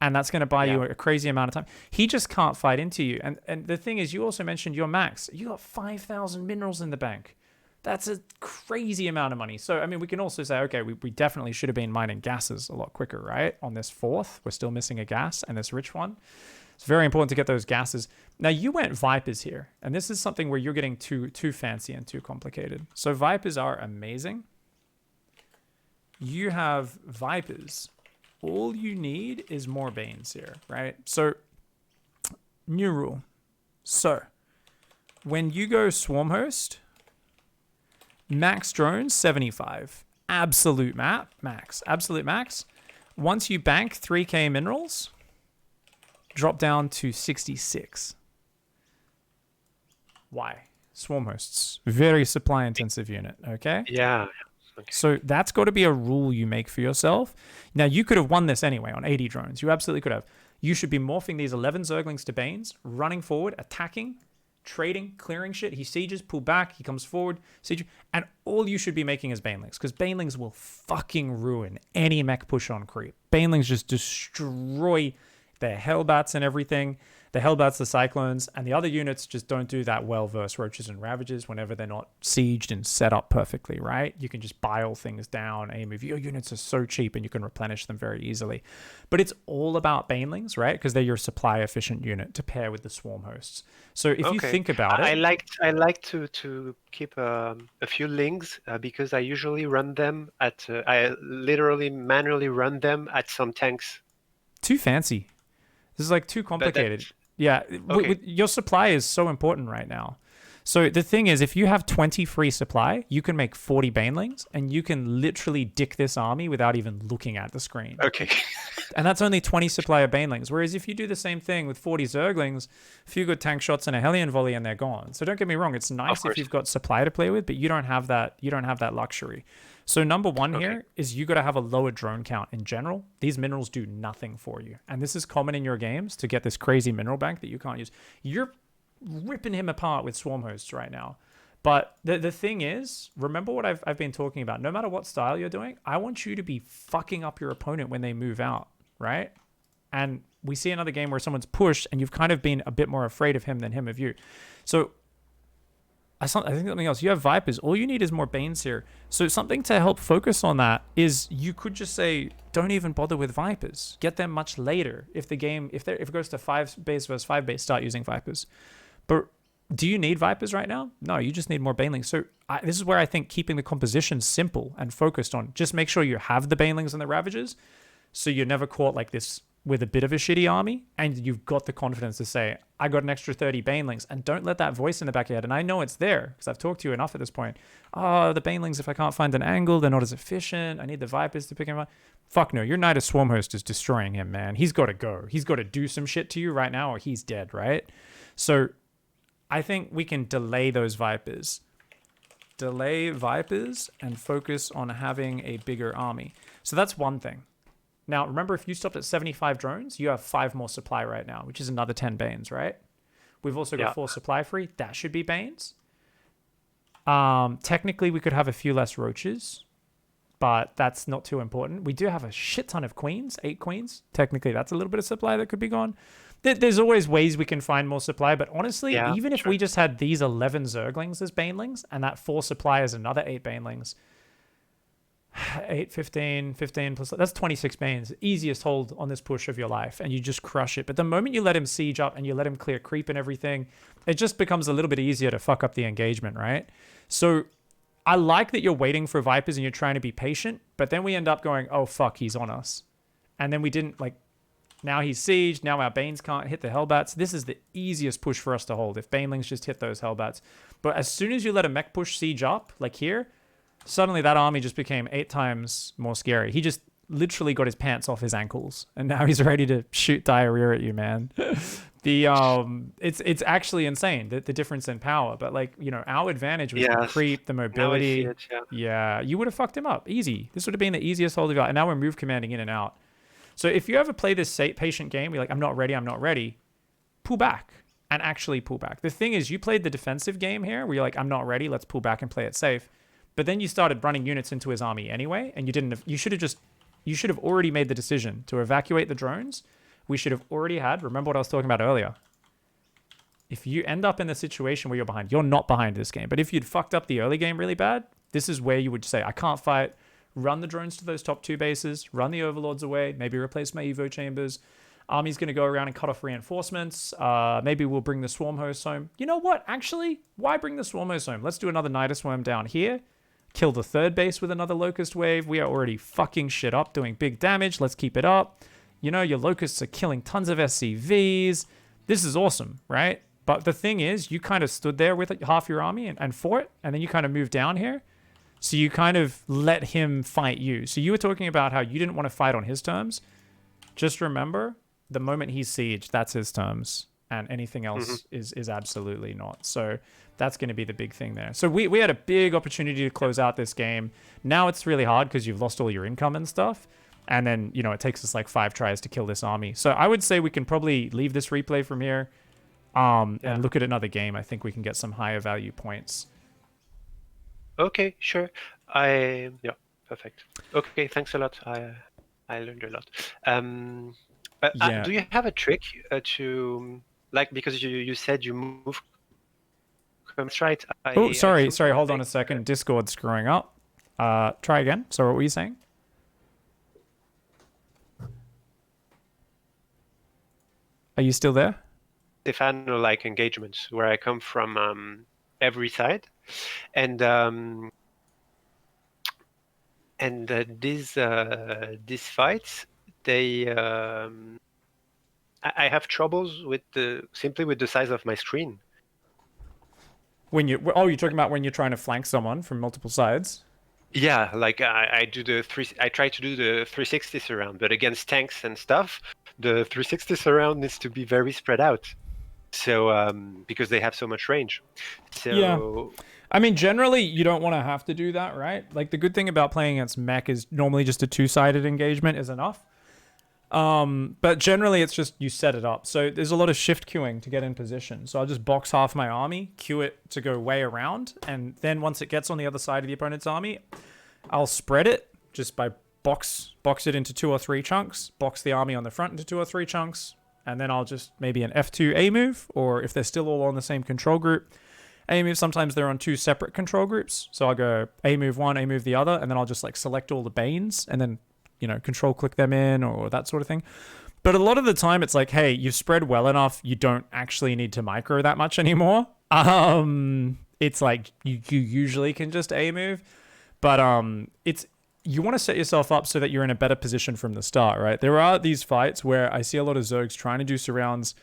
and that's going to buy you a crazy amount of time. He just can't fight into you. And the thing is, you also mentioned your max. You got 5,000 minerals in the bank. That's a crazy amount of money. So, I mean, we can also say, okay, we definitely should have been mining gases a lot quicker, right? On this 4th, we're still missing a gas and this rich one. It's very important to get those gases. Now, you went Vipers here, and this is something where you're getting too fancy and too complicated. So, Vipers are amazing. You have Vipers. All you need is more Banes here, right? So, new rule. So, when you go Swarm Host, max drones, 75. Absolute max. Absolute max. Once you bank 3k minerals, drop down to 66. Why? Swarm hosts. Very supply intensive unit, okay? Yeah. Okay. So that's got to be a rule you make for yourself. Now, you could have won this anyway on 80 drones. You absolutely could have. You should be morphing these 11 Zerglings to Banes, running forward, attacking, trading, clearing shit. He sieges, pull back, he comes forward, siege, and all you should be making is Banelings, because Banelings will fucking ruin any mech push on creep. Banelings just destroy their Hellbats and everything. The Hellbats, the Cyclones, and the other units just don't do that well versus Roaches and Ravagers whenever they're not sieged and set up perfectly, right? You can just bile things down. Your units are so cheap and you can replenish them very easily. But it's all about Banelings, right? Because they're your supply efficient unit to pair with the Swarm Hosts. So if you think about it... I like to keep a few links because I usually run them at... I literally manually run them at some tanks. Too fancy. This is like too complicated. Yeah, okay. Your supply is so important right now. So the thing is, if you have 20 free supply, you can make 40 Banelings, and you can literally dick this army without even looking at the screen. Okay. And that's only 20 supply of Banelings. Whereas if you do the same thing with 40 Zerglings, a few good tank shots and a Hellion volley, and they're gone. So don't get me wrong, it's nice if you've got supply to play with, but you don't have that. You don't have that luxury. So number one here is you got to have a lower drone count in general. These minerals do nothing for you. And this is common in your games to get this crazy mineral bank that you can't use. You're ripping him apart with Swarm Hosts right now. But the thing is, remember what I've been talking about. No matter what style you're doing, I want you to be fucking up your opponent when they move out, right? And we see another game where someone's pushed and you've kind of been a bit more afraid of him than him of you. So I think something else. You have Vipers. All you need is more Banes here. So something to help focus on that is you could just say, don't even bother with Vipers. Get them much later. If it goes to 5 base versus 5 base, start using Vipers. But do you need Vipers right now? No, you just need more Banelings. So this is where I think keeping the composition simple and focused on just make sure you have the Banelings and the Ravagers, so you're never caught like this with a bit of a shitty army, and you've got the confidence to say, I got an extra 30 Banelings, and don't let that voice in the back of your head. And I know it's there, because I've talked to you enough at this point. Oh, the Banelings, if I can't find an angle, they're not as efficient. I need the Vipers to pick him up. Fuck no, your Knight of Swarm Host is destroying him, man. He's got to go. He's got to do some shit to you right now, or he's dead, right? So I think we can delay those Vipers. Delay Vipers and focus on having a bigger army. So that's one thing. Now, remember, if you stopped at 75 drones, you have 5 more supply right now, which is another 10 Banes, right? We've also got 4 supply free. That should be Banes. Technically, we could have a few less Roaches, but that's not too important. We do have a shit ton of Queens, 8 Queens. Technically, that's a little bit of supply that could be gone. There's always ways we can find more supply, but honestly, even if we just had these 11 Zerglings as Banelings, and that 4 supply is another 8 Banelings, 8, 15 plus, that's 26 Banes. Easiest hold on this push of your life, and you just crush it. But the moment you let him siege up and you let him clear creep and everything, it just becomes a little bit easier to fuck up the engagement, right? So I like that you're waiting for Vipers and you're trying to be patient, but then we end up going, oh fuck, he's on us. And then we didn't, like, now he's sieged, now our Banes can't hit the Hellbats. This is the easiest push for us to hold if Banelings just hit those Hellbats. But as soon as you let a mech push siege up, like here, suddenly that army just became 8 times more scary. He just literally got his pants off his ankles, and now he's ready to shoot diarrhea at you, man. It's actually insane, the difference in power. But like, you know, our advantage was the creep, the mobility. Yeah, you would have fucked him up easy. This would have been the easiest hold of your life. And now we're move commanding in and out. So if you ever play this patient game, you're like, I'm not ready, pull back and actually pull back. The thing is, you played the defensive game here where you're like, I'm not ready, let's pull back and play it safe. But then you started running units into his army anyway, and you should have already made the decision to evacuate the drones. We should have already had, remember what I was talking about earlier. If you end up in the situation where you're not behind this game. But if you'd fucked up the early game really bad, this is where you would say, I can't fight, run the drones to those top 2 bases, run the overlords away, maybe replace my Evo chambers. Army's going to go around and cut off reinforcements. Maybe we'll bring the Swarm Hosts home. You know what? Actually, why bring the Swarm Hosts home? Let's do another Nidus Worm down here. Kill the 3rd base with another Locust Wave. We are already fucking shit up, doing big damage. Let's keep it up. You know, your Locusts are killing tons of SCVs. This is awesome, right? But the thing is, you kind of stood there with half your army and fought, and then you kind of moved down here. So you kind of let him fight you. So you were talking about how you didn't want to fight on his terms. Just remember, the moment he's sieged, that's his terms. And anything else is absolutely not. So that's going to be the big thing there. So we had a big opportunity to close out this game. Now it's really hard because you've lost all your income and stuff. And then, you know, it takes us like 5 tries to kill this army. So I would say we can probably leave this replay from here and look at another game. I think we can get some higher value points. Okay, sure. Perfect. Okay, thanks a lot. I learned a lot. Do you have a trick to like because you said you move. That's right. Oh, sorry, I hold on a second. Discord's screwing up. Try again. So what were you saying? Are you still there? Stefano-like engagements where I come from every side, and these fights, they I have troubles with simply with the size of my screen. When you're talking about when you're trying to flank someone from multiple sides? Yeah, like I try to do the 360 surround, but against tanks and stuff, the 360 surround needs to be very spread out. So because they have so much range. So yeah. I mean, generally, you don't want to have to do that, right? Like, the good thing about playing against mech is normally just a two-sided engagement is enough. But generally, it's just you set it up. So there's a lot of shift queuing to get in position. So I'll just box half my army, queue it to go way around, and then once it gets on the other side of the opponent's army, I'll spread it just by box it into 2 or 3 chunks, box the army on the front into 2 or 3 chunks, and then I'll just maybe an F2 A move, or if they're still all on the same control group, A move, sometimes they're on 2 separate control groups. So I'll go A move one, A move the other, and then I'll just like select all the Banes and then, control click them in or that sort of thing. But a lot of the time it's like, hey, you've spread well enough, you don't actually need to micro that much anymore. It's like you usually can just A move, but you want to set yourself up so that you're in a better position from the start, right? There are these fights where I see a lot of Zergs trying to do surrounds,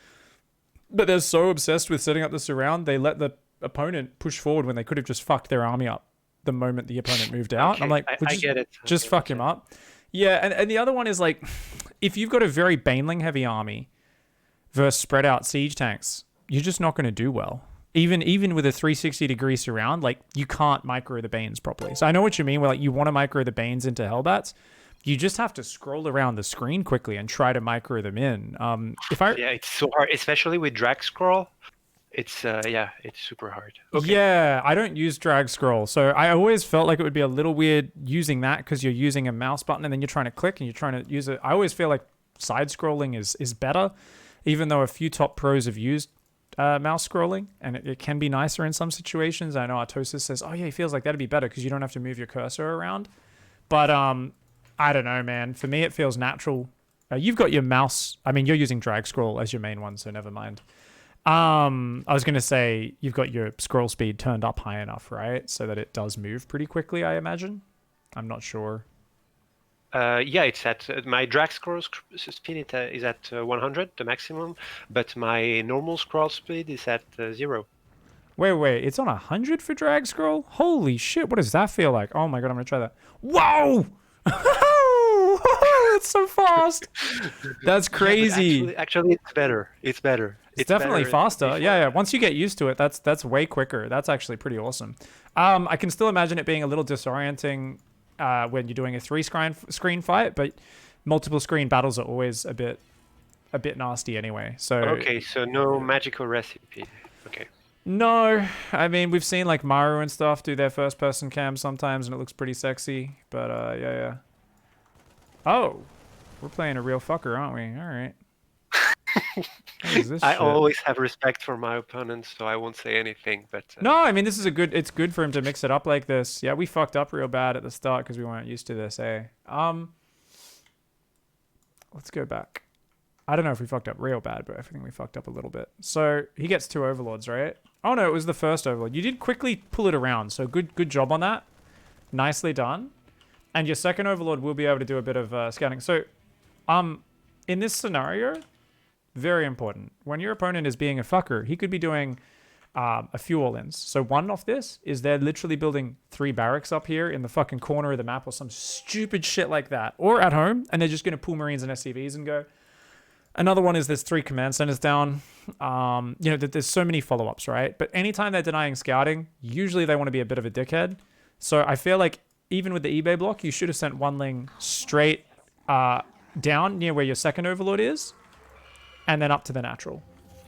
but they're so obsessed with setting up the surround, they let the opponent push forward when they could have just fucked their army up the moment the opponent moved out. Okay, I'm like, I get it. Just fuck him up. Yeah, and the other one is like, if you've got a very Baneling heavy army versus spread out siege tanks, you're just not going to do well. Even with a 360-degree surround, like, you can't micro the Banes properly. So I know what you mean, where like you want to micro the Banes into Hellbats. You just have to scroll around the screen quickly and try to micro them in. Yeah, it's so hard, especially with drag scroll. It's super hard. Okay. Yeah, I don't use drag scroll, so I always felt like it would be a little weird using that because you're using a mouse button and then you're trying to click and you're trying to use it. I always feel like side scrolling is better, even though a few top pros have used mouse scrolling and it can be nicer in some situations. I know Artosis says, oh yeah, he feels like that'd be better because you don't have to move your cursor around. But I don't know, man. For me, it feels natural. You've got your mouse. I mean, you're using drag scroll as your main one, so never mind. I was going to say you've got your scroll speed turned up high enough, right? So that it does move pretty quickly, I imagine. I'm not sure. Yeah, it's at my drag scroll speed is at 100, the maximum, but my normal scroll speed is at 0. Wait, it's on 100 for drag scroll? Holy shit, what does that feel like? Oh my god, I'm going to try that. Whoa! It's so fast. That's crazy. Yeah, actually, it's better. It's better. It's definitely faster. Yeah. Once you get used to it, that's way quicker. That's actually pretty awesome. I can still imagine it being a little disorienting when you're doing a 3-screen fight, but multiple screen battles are always a bit nasty anyway. So okay, so no magical recipe. Okay. No, I mean, we've seen like Mario and stuff do their first-person cam sometimes, and it looks pretty sexy. But yeah. Oh, we're playing a real fucker, aren't we? All right. What is this I shit? always have respect for my opponents, so I won't say anything. But no, I mean, it's good for him to mix it up like this. Yeah, we fucked up real bad at the start because we weren't used to this, eh? Let's go back. I don't know if we fucked up real bad, but I think we fucked up a little bit. So he gets 2 overlords, right? Oh no, it was the first overlord. You did quickly pull it around, so good job on that. Nicely done. And your second overlord will be able to do a bit of scouting. So, in this scenario, very important. When your opponent is being a fucker, he could be doing a few all-ins. So one off this is they're literally building 3 barracks up here in the fucking corner of the map or some stupid shit like that. Or at home, and they're just going to pull Marines and SCVs and go. Another one is there's 3 command centers down. There's so many follow-ups, right? But anytime they're denying scouting, usually they want to be a bit of a dickhead. So I feel like even with the eBay block, you should have sent 1 ling straight down near where your second overlord is, and then up to the natural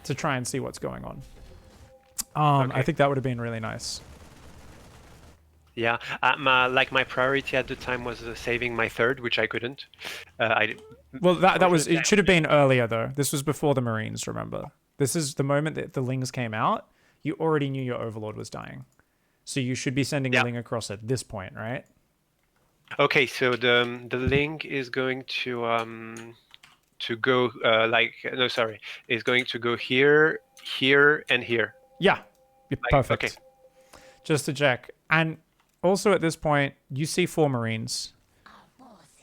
to try and see what's going on. Okay. I think that would have been really nice. Yeah, my priority at the time was saving my third, which I couldn't. Well, that was it. Should have been earlier though. This was before the Marines, remember? This is the moment that the lings came out. You already knew your overlord was dying. So you should be sending a ling across at this point, right? Okay, so the link is going to go is going to go here, here, and here. Yeah, perfect. Okay. Just to check. And also at this point, you see 4 Marines,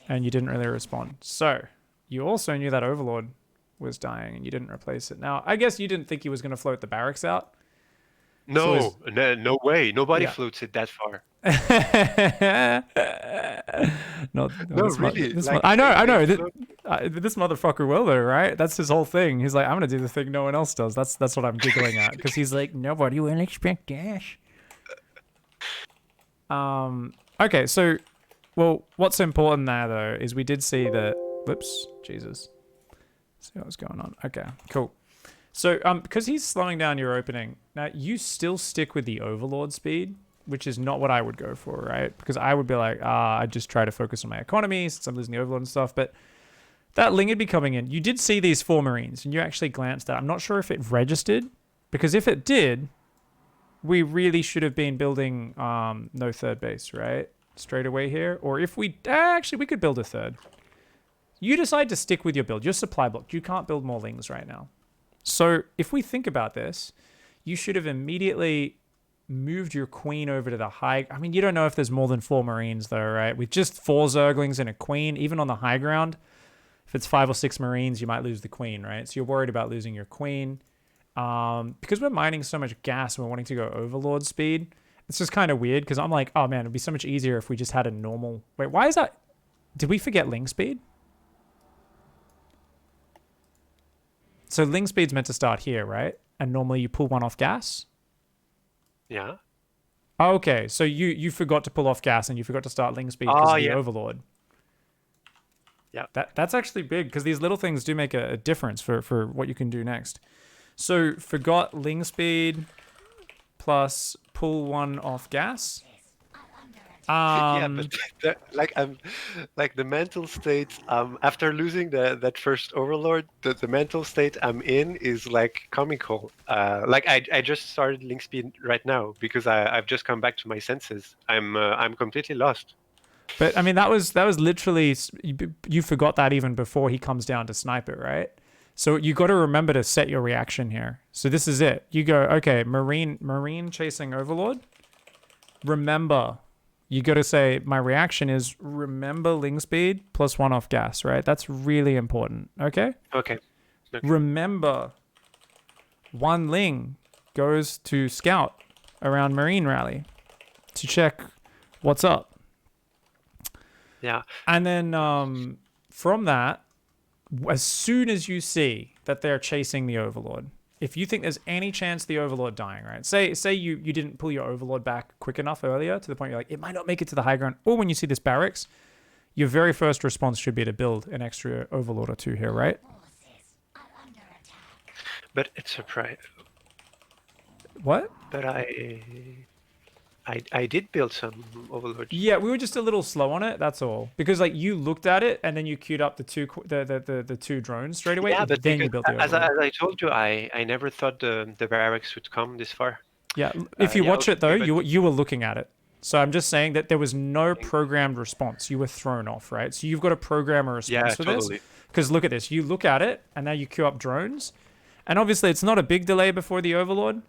and you didn't really respond. So you also knew that overlord was dying, and you didn't replace it. Now, I guess you didn't think he was going to float the barracks out. No, no way. Nobody floats it that far. No, really. I know. This motherfucker will though, right? That's his whole thing. He's like, I'm gonna do the thing no one else does. That's what I'm giggling at, because he's like, nobody will expect dash. Okay, so, well, what's important there though is we did see that. Whoops, Jesus. See what's going on. Okay, cool. So, because he's slowing down your opening, now you still stick with the overlord speed, which is not what I would go for, right? Because I would be like, I'd just try to focus on my economy since I'm losing the overlord and stuff. But that ling would be coming in. You did see these 4 Marines, and you actually glanced at it. I'm not sure if it registered, because if it did, we really should have been building no third base, right? Straight away here. Or if we... actually, we could build a third. You decide to stick with your build. You're supply blocked. You can't build more lings right now. So if we think about this, you should have immediately moved your queen over to the high... I mean, you don't know if there's more than 4 Marines though, right? With just 4 Zerglings and a queen, even on the high ground, if it's 5 or 6 Marines, you might lose the queen, right? So you're worried about losing your queen. Because we're mining so much gas and we're wanting to go overlord speed, it's just kind of weird because I'm like, oh man, it'd be so much easier if we just had a normal... Wait, why is that... Did we forget ling speed? So ling speed's meant to start here, right? And normally you pull one off gas? Yeah. Okay, so you forgot to pull off gas and you forgot to start ling speed because of the overlord. Yeah. That's actually big because these little things do make a difference for what you can do next. So forgot ling speed plus pull one off gas. Yeah, but the mental state after losing that first overlord, the mental state I'm in is like comical. I just started link speed right now because I've just come back to my senses. I'm completely lost. But I mean that was literally, you forgot that even before he comes down to snipe it, right? So you got to remember to set your reaction here. So this is it. You go, okay, Marine chasing overlord. Remember, you got to say, my reaction is remember ling speed plus one off gas, right? That's really important, okay? Okay. Remember, one ling goes to scout around Marine rally to check what's up. Yeah. And then from that, as soon as you see that they're chasing the overlord, if you think there's any chance the overlord dying, right? Say you didn't pull your overlord back quick enough earlier to the point you're like, it might not make it to the high ground. Or when you see this barracks, your very first response should be to build an extra overlord or 2 here, right? But it's a surprise. What? But I did build some overlords. Yeah, we were just a little slow on it. That's all. Because like you looked at it and then you queued up the two drones straight away. Yeah, but then you built the as overlord. I told you, I never thought the barracks would come this far. Yeah, if you watch it though, you were looking at it. So I'm just saying that there was no programmed response. You were thrown off, right? So you've got to program a response for this. Because look at this. You look at it and now you queue up drones. And obviously it's not a big delay before the overlord.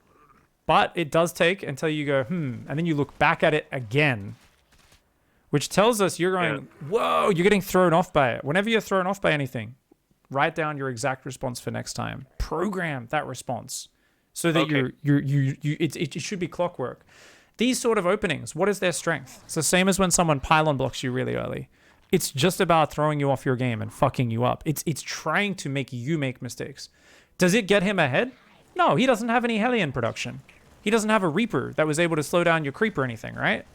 But it does take until you go, and then you look back at it again, which tells us you're going, whoa, you're getting thrown off by it. Whenever you're thrown off by anything, write down your exact response for next time. Program that response so that it should be clockwork. These sort of openings, what is their strength? It's the same as when someone pylon blocks you really early. It's just about throwing you off your game and fucking you up. It's trying to make you make mistakes. Does it get him ahead? No, he doesn't have any Hellion production. He doesn't have a Reaper that was able to slow down your creep or anything, right?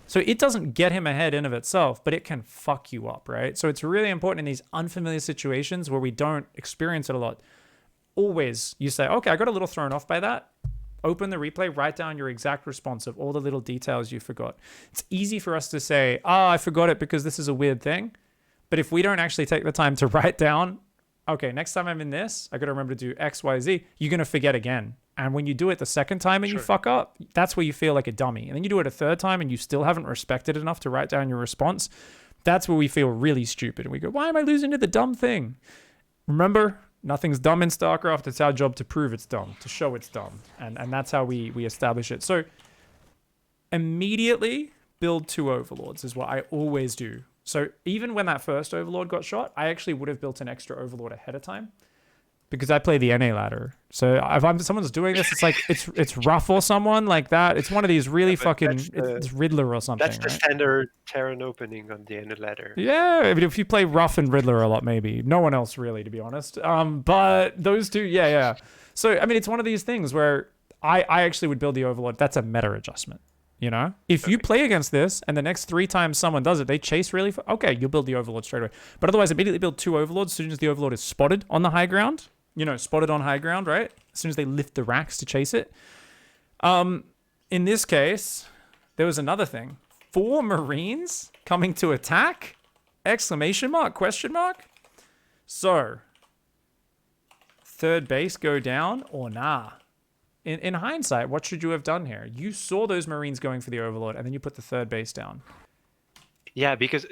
So it doesn't get him ahead in of itself, but it can fuck you up, right? So it's really important in these unfamiliar situations where we don't experience it a lot. Always, you say, okay, I got a little thrown off by that. Open the replay, write down your exact response of all the little details you forgot. It's easy for us to say, I forgot it because this is a weird thing. But if we don't actually take the time to write down okay, next time I'm in this, I got to remember to do X, Y, Z. You're going to forget again. And when you do it the second time and you fuck up, that's where you feel like a dummy. And then you do it a third time and you still haven't respected enough to write down your response. That's where we feel really stupid. And we go, why am I losing to the dumb thing? Remember, nothing's dumb in StarCraft. It's our job to prove it's dumb, to show it's dumb. And that's how we establish it. So immediately build 2 overlords is what I always do. So even when that first overlord got shot, I actually would have built an extra overlord ahead of time because I play the NA ladder. So if someone's doing this, it's like it's rough or someone like that. It's one of these really it's Riddler or something. That's the standard Terran opening on the NA ladder. Yeah, I mean, if you play Rough and Riddler a lot, maybe. No one else really, to be honest. But those two, yeah. So I mean, it's one of these things where I actually would build the overlord. That's a meta adjustment. You know, if you play against this and the next 3 times someone does it, they chase really okay, you'll build the overlord straight away. But otherwise, immediately build 2 overlords as soon as the overlord is spotted on the high ground. You know, spotted on high ground, right? As soon as they lift the racks to chase it. In this case, there was another thing. 4 Marines coming to attack? Exclamation mark? Question mark? So, third base go down or nah? In hindsight, what should you have done here? You saw those Marines going for the Overlord, and then you put the third base down. Yeah, because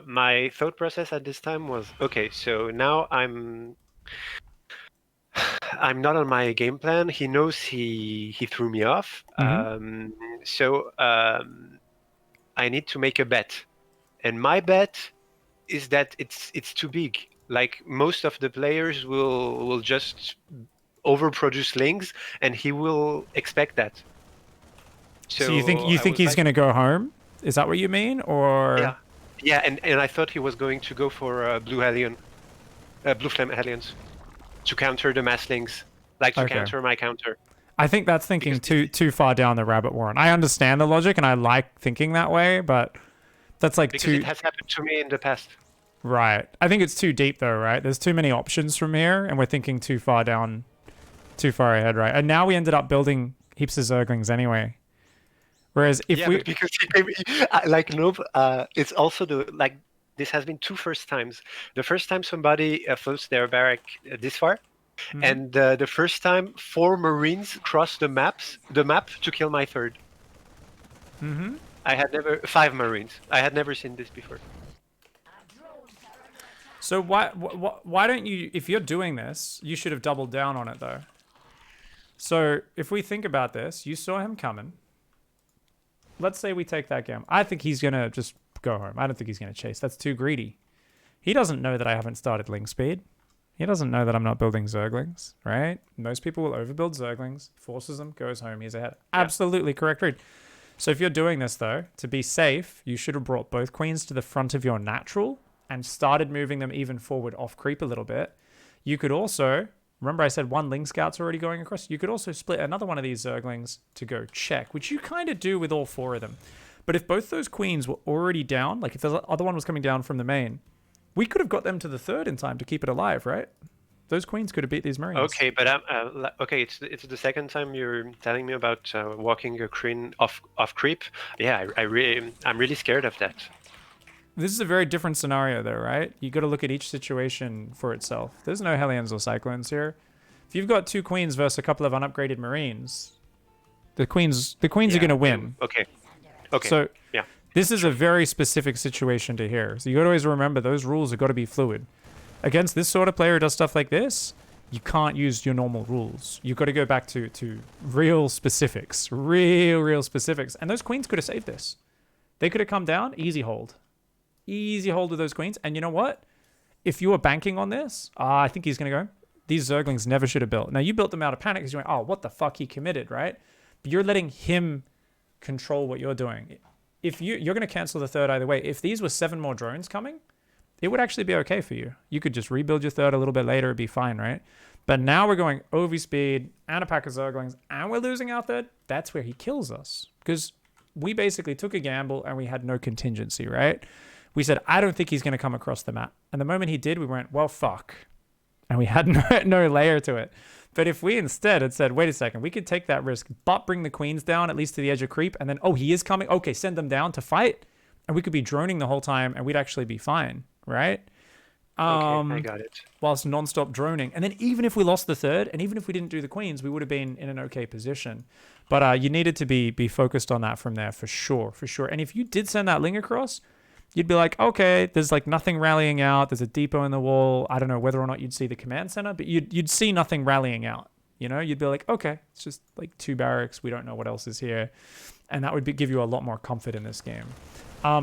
my thought process at this time was, okay, so now I'm not on my game plan. He knows he threw me off. Mm-hmm. I need to make a bet, and my bet is that it's too big. Like most of the players will just overproduce lings, and he will expect that. So you think he's going to go home? Is that what you mean, or? Yeah, and I thought he was going to go for Blue Flame Hellions, to counter the mass lings, counter my counter. I think that's thinking too far down the rabbit warren. I understand the logic, and I like thinking that way, but that's like because it has happened to me in the past. Right. I think it's too deep though, right? There's too many options from here, and we're thinking too far down. Too far ahead, right? And now we ended up building heaps of Zerglings anyway. Whereas if because it's also this has been 2 first times. The first time somebody floats their barrack this far, and the first time 4 Marines crossed the map to kill my third. Mm-hmm. 5 Marines. I had never seen this before. So why don't you? If you're doing this, you should have doubled down on it though. So if we think about this, you saw him coming. Let's say we take that game. I think he's going to just go home. I don't think he's going to chase. That's too greedy. He doesn't know that I haven't started Ling Speed. He doesn't know that I'm not building Zerglings, right? Most people will overbuild Zerglings, forces them, goes home, he's ahead. Yeah. Absolutely correct read. So if you're doing this, though, to be safe, you should have brought both queens to the front of your natural and started moving them even forward off creep a little bit. You could also... Remember I said 1 Ling Scout's already going across? You could also split another one of these Zerglings to go check, which you kind of do with all 4 of them. But if both those queens were already down, like if the other one was coming down from the main, we could have got them to the third in time to keep it alive, right? Those queens could have beat these Marines. Okay, but it's the second time you're telling me about walking a queen off creep. Yeah, I'm really scared of that. This is a very different scenario, though, right? You got to look at each situation for itself. There's no Hellions or Cyclones here. If you've got 2 queens versus a couple of unupgraded Marines, the queens are going to win. Okay. So this is a very specific situation to hear. So you got to always remember those rules have got to be fluid. Against this sort of player who does stuff like this, you can't use your normal rules. You've got to go back to real specifics, real specifics. And those queens could have saved this. They could have come down, easy hold. Easy hold with those queens. And you know what? If you were banking on this, I think he's going to go. These Zerglings never should have built. Now, you built them out of panic because you went, oh, what the fuck? He committed, right? But you're letting him control what you're doing. If you're going to cancel the third either way. If these were 7 more drones coming, it would actually be okay for you. You could just rebuild your third a little bit later. It'd be fine, right? But now we're going OV speed and a pack of Zerglings and we're losing our third. That's where he kills us. Because we basically took a gamble and we had no contingency, right? We said, I don't think he's going to come across the map. And the moment he did, we went, well, fuck. And we had no layer to it. But if we instead had said, wait a second, we could take that risk, but bring the queens down at least to the edge of creep. And then, oh, he is coming. Okay, send them down to fight. And we could be droning the whole time and we'd actually be fine, right? Okay, I got it. whilst non-stop droning. And then even if we lost the third, and even if we didn't do the queens, we would have been in an okay position. But you needed to be focused on that from there for sure, for sure. And if you did send that ling across, you'd be like, okay, there's like nothing rallying out. There's a depot in the wall. I don't know whether or not you'd see the command center, but you'd see nothing rallying out. You know, you'd be like, okay, it's just like 2 barracks. We don't know what else is here. And that would give you a lot more comfort in this game.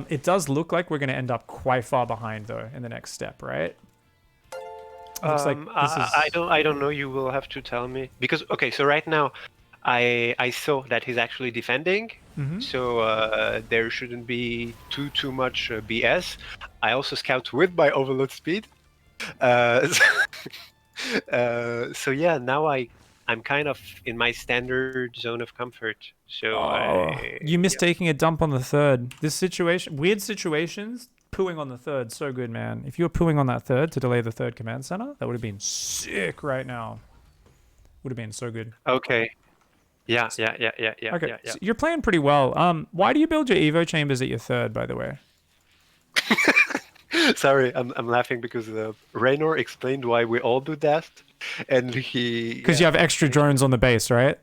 It does look like we're going to end up quite far behind, though, in the next step, right? Looks like this is... I don't know. You will have to tell me. Because, okay, so right now, I saw that he's actually defending. Mm-hmm. So there shouldn't be too much BS. I also scout with my overload speed. So yeah, now I'm kind of in my standard zone of comfort. So you missed taking a dump on the third. This situation, weird situations, pooing on the third, so good, man. If you were pooing on that third to delay the third command center, that would have been sick right now. Would have been so good. Okay. Yeah. Okay, Yeah. so you're playing pretty well. Why do you build your Evo chambers at your third, by the way? Sorry, I'm laughing because Raynor explained why we all do that, and he... Because you have extra drones on the base, right?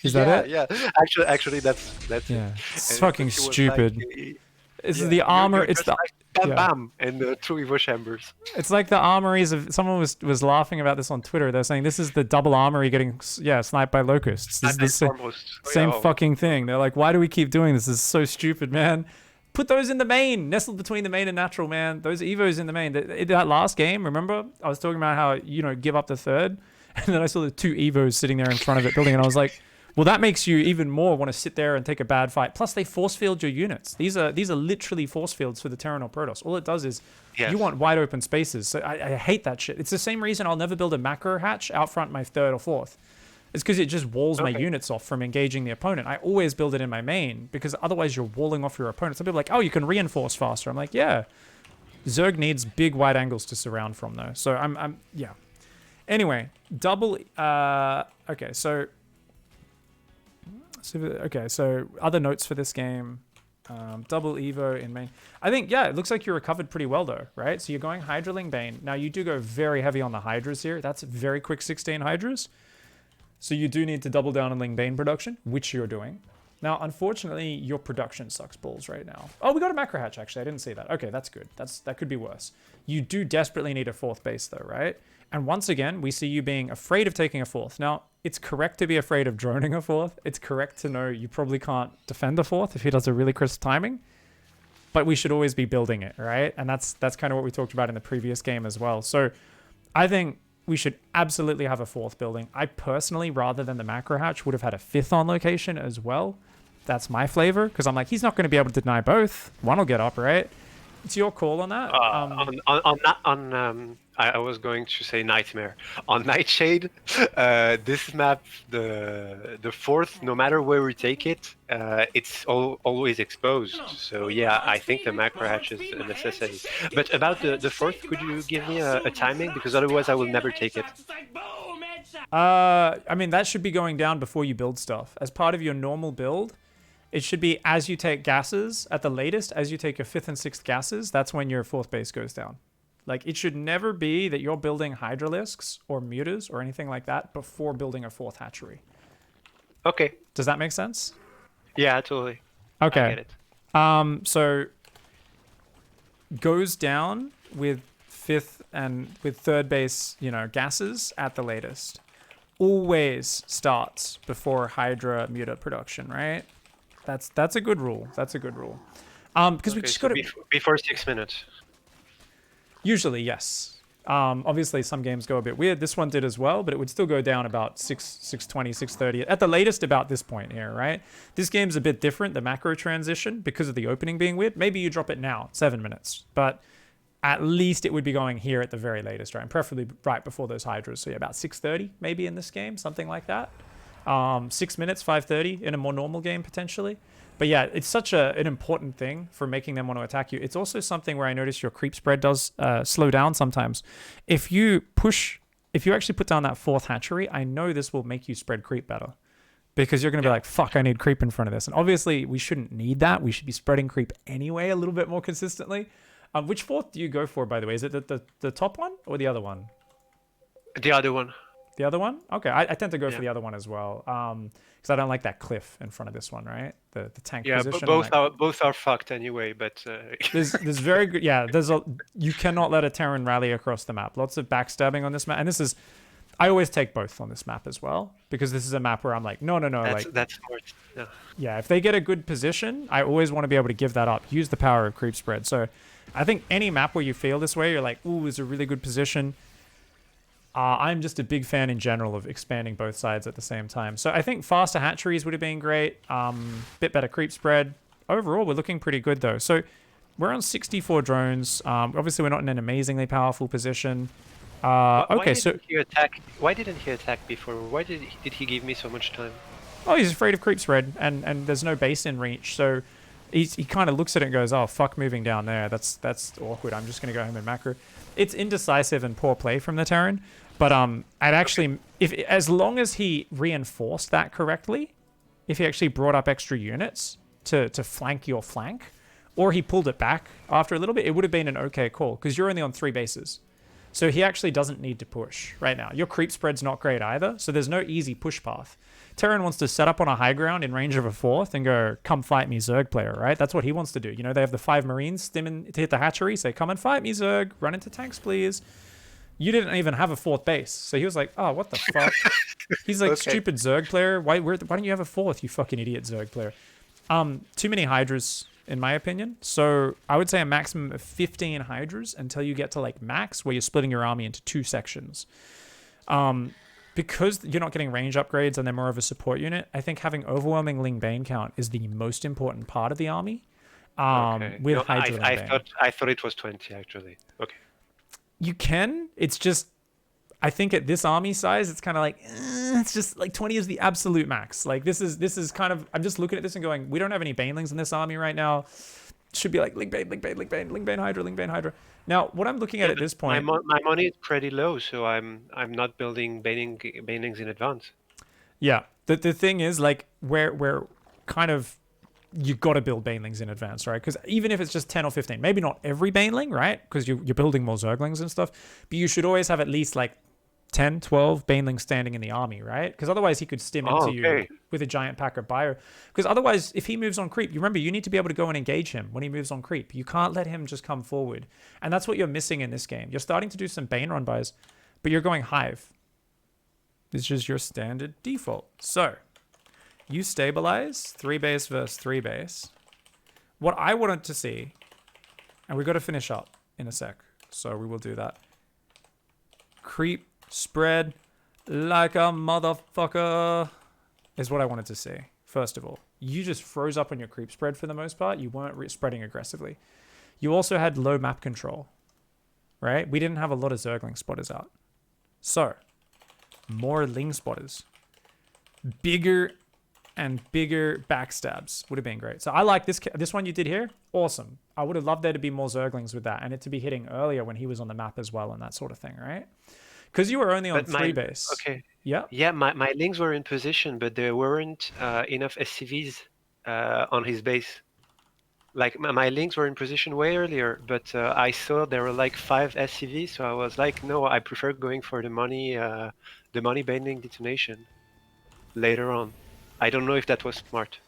Is that it? Yeah. Actually, that's yeah. it. It's And fucking he was stupid. like, It's yeah, the armor. you're It's just the like, bam, yeah. bam, and 2 Evo chambers. It's like the armories of... Someone was laughing about this on Twitter. They're saying this is the double armory getting sniped by locusts. This is the same fucking thing. They're like, why do we keep doing this? This is so stupid, man. Put those in the main, nestled between the main and natural, man. Those Evos in the main. That last game, remember? I was talking about how, give up the third. And then I saw the 2 Evos sitting there in front of it building. And I was like, well, that makes you even more want to sit there and take a bad fight. Plus, they force field your units. These are literally force fields for the Terran or Protoss. All it does is you want wide open spaces. So I hate that shit. It's the same reason I'll never build a macro hatch out front my third or fourth. It's because it just walls my units off from engaging the opponent. I always build it in my main because otherwise you're walling off your opponent. Some people are like, oh, you can reinforce faster. I'm like, yeah. Zerg needs big wide angles to surround from though. So yeah. Anyway, double, okay, so other notes for this game, double Evo in main. I think, yeah, it looks like you recovered pretty well though, right? So you're going Hydra Ling Bane. Now you do go very heavy on the Hydras here. That's very quick 16 Hydras. So you do need to double down on Ling Bane production, which you're doing. Now, unfortunately, your production sucks balls right now. Oh, we got a macro hatch, actually. I didn't see that. Okay, that's good. That could be worse. You do desperately need a 4th base, though, right? And once again, we see you being afraid of taking a 4th. Now, it's correct to be afraid of droning a 4th. It's correct to know you probably can't defend a 4th if he does a really crisp timing. But we should always be building it, right? And that's kind of what we talked about in the previous game as well. So I think we should absolutely have a 4th building. I personally, rather than the macro hatch, would have had a 5th on location as well. That's my flavor, because I'm like, he's not going to be able to deny both. One will get up, right? It's your call on that. I was going to say Nightmare. On Nightshade, this map, the 4th, no matter where we take it, it's always exposed. So yeah, I think the macro hatch is a necessity. But about the 4th, could you give me a timing? Because otherwise I will never take it. I mean, that should be going down before you build stuff. As part of your normal build, it should be as you take gases, at the latest, as you take your 5th and 6th gases, that's when your 4th base goes down. Like, it should never be that you're building Hydralisks or Mutas or anything like that before building a 4th hatchery. Okay. Does that make sense? Yeah, totally. Okay. I get it. So, goes down with 5th and with 3rd base, gases at the latest. Always starts before Hydra Muta production, right? That's a good rule. That's a good rule. Because we just got to... Before 6 minutes. Usually, yes. Obviously, some games go a bit weird. This one did as well, but it would still go down about 6:20, 6:30. At the latest, about this point here, right? This game's a bit different, the macro transition, because of the opening being weird. Maybe you drop it now, 7 minutes. But at least it would be going here at the very latest, right? And preferably right before those Hydras. So yeah, about 6:30 maybe in this game, something like that. 6 minutes, 5:30 in a more normal game, potentially. But yeah, it's such an important thing for making them want to attack you. It's also something where I notice your creep spread does slow down sometimes. If you actually put down that 4th hatchery, I know this will make you spread creep better. Because you're going to be like, fuck, I need creep in front of this. And obviously, we shouldn't need that. We should be spreading creep anyway a little bit more consistently. Which fourth do you go for, by the way? Is it the top one or the other one? The other one. The other one? Okay, I tend to go Yeah. for the other one as well. Because I don't like that cliff in front of this one, right? The tank Yeah, position. but both are fucked anyway. But there's very good. Yeah, you cannot let a Terran rally across the map. Lots of backstabbing on this map, and this is. I always take both on this map as well because this is a map where I'm like, no, that's smart. Yeah. Yeah, if they get a good position, I always want to be able to give that up. Use the power of creep spread. So, I think any map where you feel this way, you're like, ooh, it's a really good position. I'm just a big fan in general of expanding both sides at the same time. So I think faster hatcheries would have been great. Bit better creep spread. Overall, we're looking pretty good though. So we're on 64 drones. Obviously, we're not in an amazingly powerful position. Okay, so why didn't he attack before? Why did he give me so much time? Oh, he's afraid of creep spread, and there's no base in reach, so he kind of looks at it and goes, "Oh fuck, moving down there. That's awkward. I'm just gonna go home and macro." It's indecisive and poor play from the Terran, but I'd actually, as long as he reinforced that correctly, if he actually brought up extra units to flank your flank, or he pulled it back after a little bit, it would have been an okay call because you're only on 3 bases. So he actually doesn't need to push right now. Your creep spread's not great either, so there's no easy push path. Terran wants to set up on a high ground in range of a 4th and go, come fight me, Zerg player, right? That's what he wants to do. You know, they have the 5 Marines stimming to hit the hatchery, say, come and fight me, Zerg. Run into tanks, please. You didn't even have a 4th base. So he was like, oh, what the fuck? He's like, okay. Stupid Zerg player. Why don't you have a 4th, you fucking idiot Zerg player? Too many Hydras, in my opinion. So I would say a maximum of 15 Hydras until you get to like max, where you're splitting your army into 2 sections. Because you're not getting range upgrades and they're more of a support unit, I think having overwhelming Ling Bane count is the most important part of the army. Okay. With Hydra Ling Bane. I thought it was 20 actually. Okay. You can. It's just, I think at this army size, it's kind of like, it's just like 20 is the absolute max. Like this is kind of, I'm just looking at this and going, we don't have any Banelings in this army right now. Should be like Ling Bane, Hydra. Now, what I'm looking at this point, my money is pretty low, so I'm not building banelings in advance. Yeah, the thing is, like, we're kind of, you got to build banelings in advance, right? Because even if it's just 10 or 15, maybe not every baneling, right? Because you're building more Zerglings and stuff, but you should always have at least like 10, 12 banelings standing in the army, right? Because otherwise he could stim into you with a giant pack of bio. Because otherwise, if he moves on creep, you remember, you need to be able to go and engage him when he moves on creep. You can't let him just come forward. And that's what you're missing in this game. You're starting to do some Bane run buys, but you're going Hive. This is your standard default. So, you stabilize 3 base versus 3 base. What I wanted to see, and we've got to finish up in a sec, so we will do that. Creep spread like a motherfucker is what I wanted to see. First of all, you just froze up on your creep spread for the most part. You weren't spreading aggressively. You also had low map control, right? We didn't have a lot of Zergling spotters out. So, more Ling spotters. Bigger and bigger backstabs would have been great. So I like this one you did here. Awesome. I would have loved there to be more Zerglings with that and it to be hitting earlier when he was on the map as well and that sort of thing, right? Because you were only on 3 base. Okay. Yeah. Yeah, my Lings were in position, but there weren't enough SCVs on his base. Like my Lings were in position way earlier, but I saw there were like 5 SCVs, so I was like, no, I prefer going for the money baneling detonation later on. I don't know if that was smart.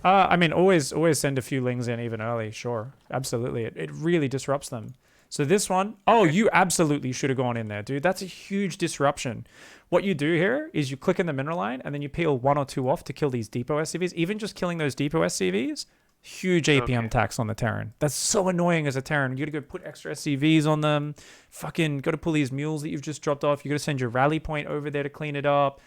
I mean, always send a few Lings in even early. Sure, absolutely. It really disrupts them. So this one, you absolutely should have gone in there, dude. That's a huge disruption. What you do here is you click in the mineral line and then you peel 1 or 2 off to kill these depot SCVs. Even just killing those depot SCVs, huge APM tax on the Terran. That's so annoying as a Terran. You got to go put extra SCVs on them. Fucking got to pull these mules that you've just dropped off. You got to send your rally point over there to clean it up.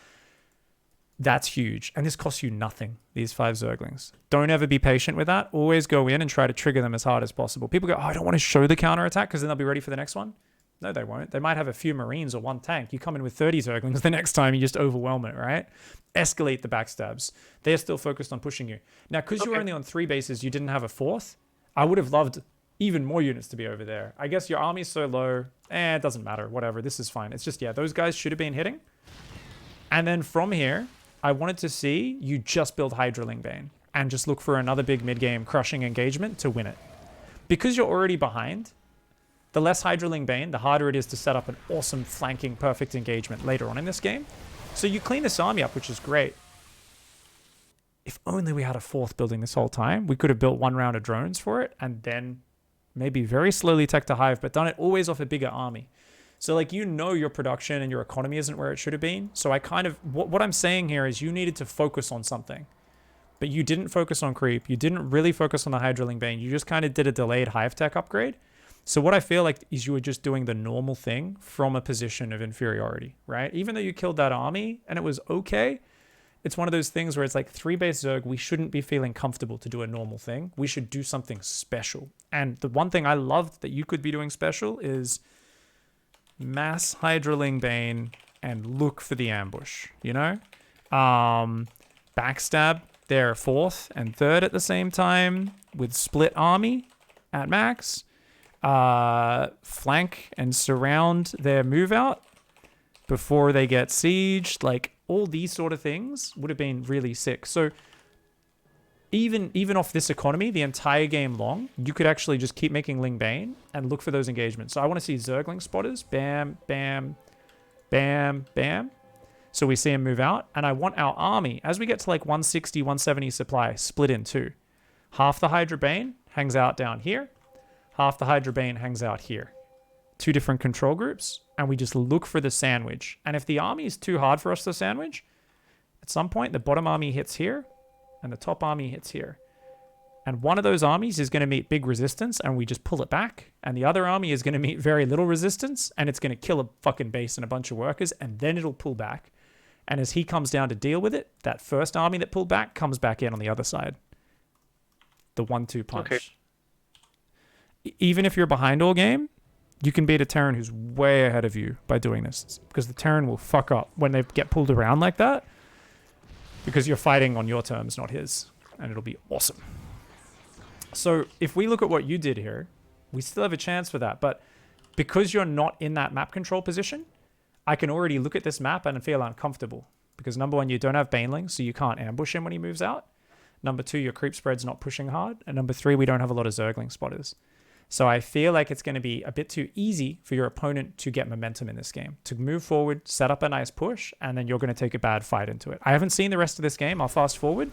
That's huge. And this costs you nothing, these 5 Zerglings. Don't ever be patient with that. Always go in and try to trigger them as hard as possible. People go, I don't want to show the counterattack because then they'll be ready for the next one. No, they won't. They might have a few Marines or 1 tank. You come in with 30 Zerglings the next time, you just overwhelm it, right? Escalate the backstabs. They're still focused on pushing you. Now, because you were only on 3 bases, you didn't have a 4th. I would have loved even more units to be over there. I guess your army's so low. It doesn't matter. Whatever. This is fine. It's just, those guys should have been hitting. And then from here, I wanted to see you just build Hydra Ling Bane and just look for another big mid-game crushing engagement to win it. because you're already behind, the less Hydraling Bane, the harder it is to set up an awesome flanking perfect engagement later on in this game. So you clean this army up, which is great. If only we had a fourth building this whole time. We could have built one round of drones for it and then maybe very slowly tech to hive, but done it always off a bigger army. So like, you know, your production and your economy isn't where it should have been. So I kind of, what I'm saying here is you needed to focus on something, but you didn't focus on creep. You didn't really focus on the Hydraling Bane. You just kind of did a delayed hive tech upgrade. So what I feel like is you were just doing the normal thing from a position of inferiority, right? Even though you killed that army and it was okay, it's one of those things where it's like 3 base Zerg, we shouldn't be feeling comfortable to do a normal thing. We should do something special. And the one thing I loved that you could be doing special is mass Hydraling Bane and look for the ambush, you know? Backstab their 4th and 3rd at the same time with split army at max. Flank and surround their move out before they get sieged. Like, all these sort of things would have been really sick. So even off this economy, the entire game long, you could actually just keep making Ling Bane and look for those engagements. So I want to see Zergling spotters. Bam, bam, bam, bam. So we see him move out. And I want our army, as we get to like 160, 170 supply, split in two. Half the Hydra Bane hangs out down here. Half the Hydra Bane hangs out here. 2 different control groups. And we just look for the sandwich. And if the army is too hard for us to sandwich, at some point the bottom army hits here and the top army hits here. And one of those armies is going to meet big resistance and we just pull it back. And the other army is going to meet very little resistance and it's going to kill a fucking base and a bunch of workers and then it'll pull back. And as he comes down to deal with it, that first army that pulled back comes back in on the other side. The 1-2 punch. Okay. Even if you're behind all game, you can beat a Terran who's way ahead of you by doing this. Because the Terran will fuck up when they get pulled around like that. Because you're fighting on your terms, not his. And it'll be awesome. So if we look at what you did here, we still have a chance for that. But because you're not in that map control position, I can already look at this map and feel uncomfortable. Because number 1, you don't have Banelings, so you can't ambush him when he moves out. Number 2, your creep spread's not pushing hard. And number 3, we don't have a lot of Zergling spotters. So I feel like it's going to be a bit too easy for your opponent to get momentum in this game. To move forward, set up a nice push, and then you're going to take a bad fight into it. I haven't seen the rest of this game. I'll fast forward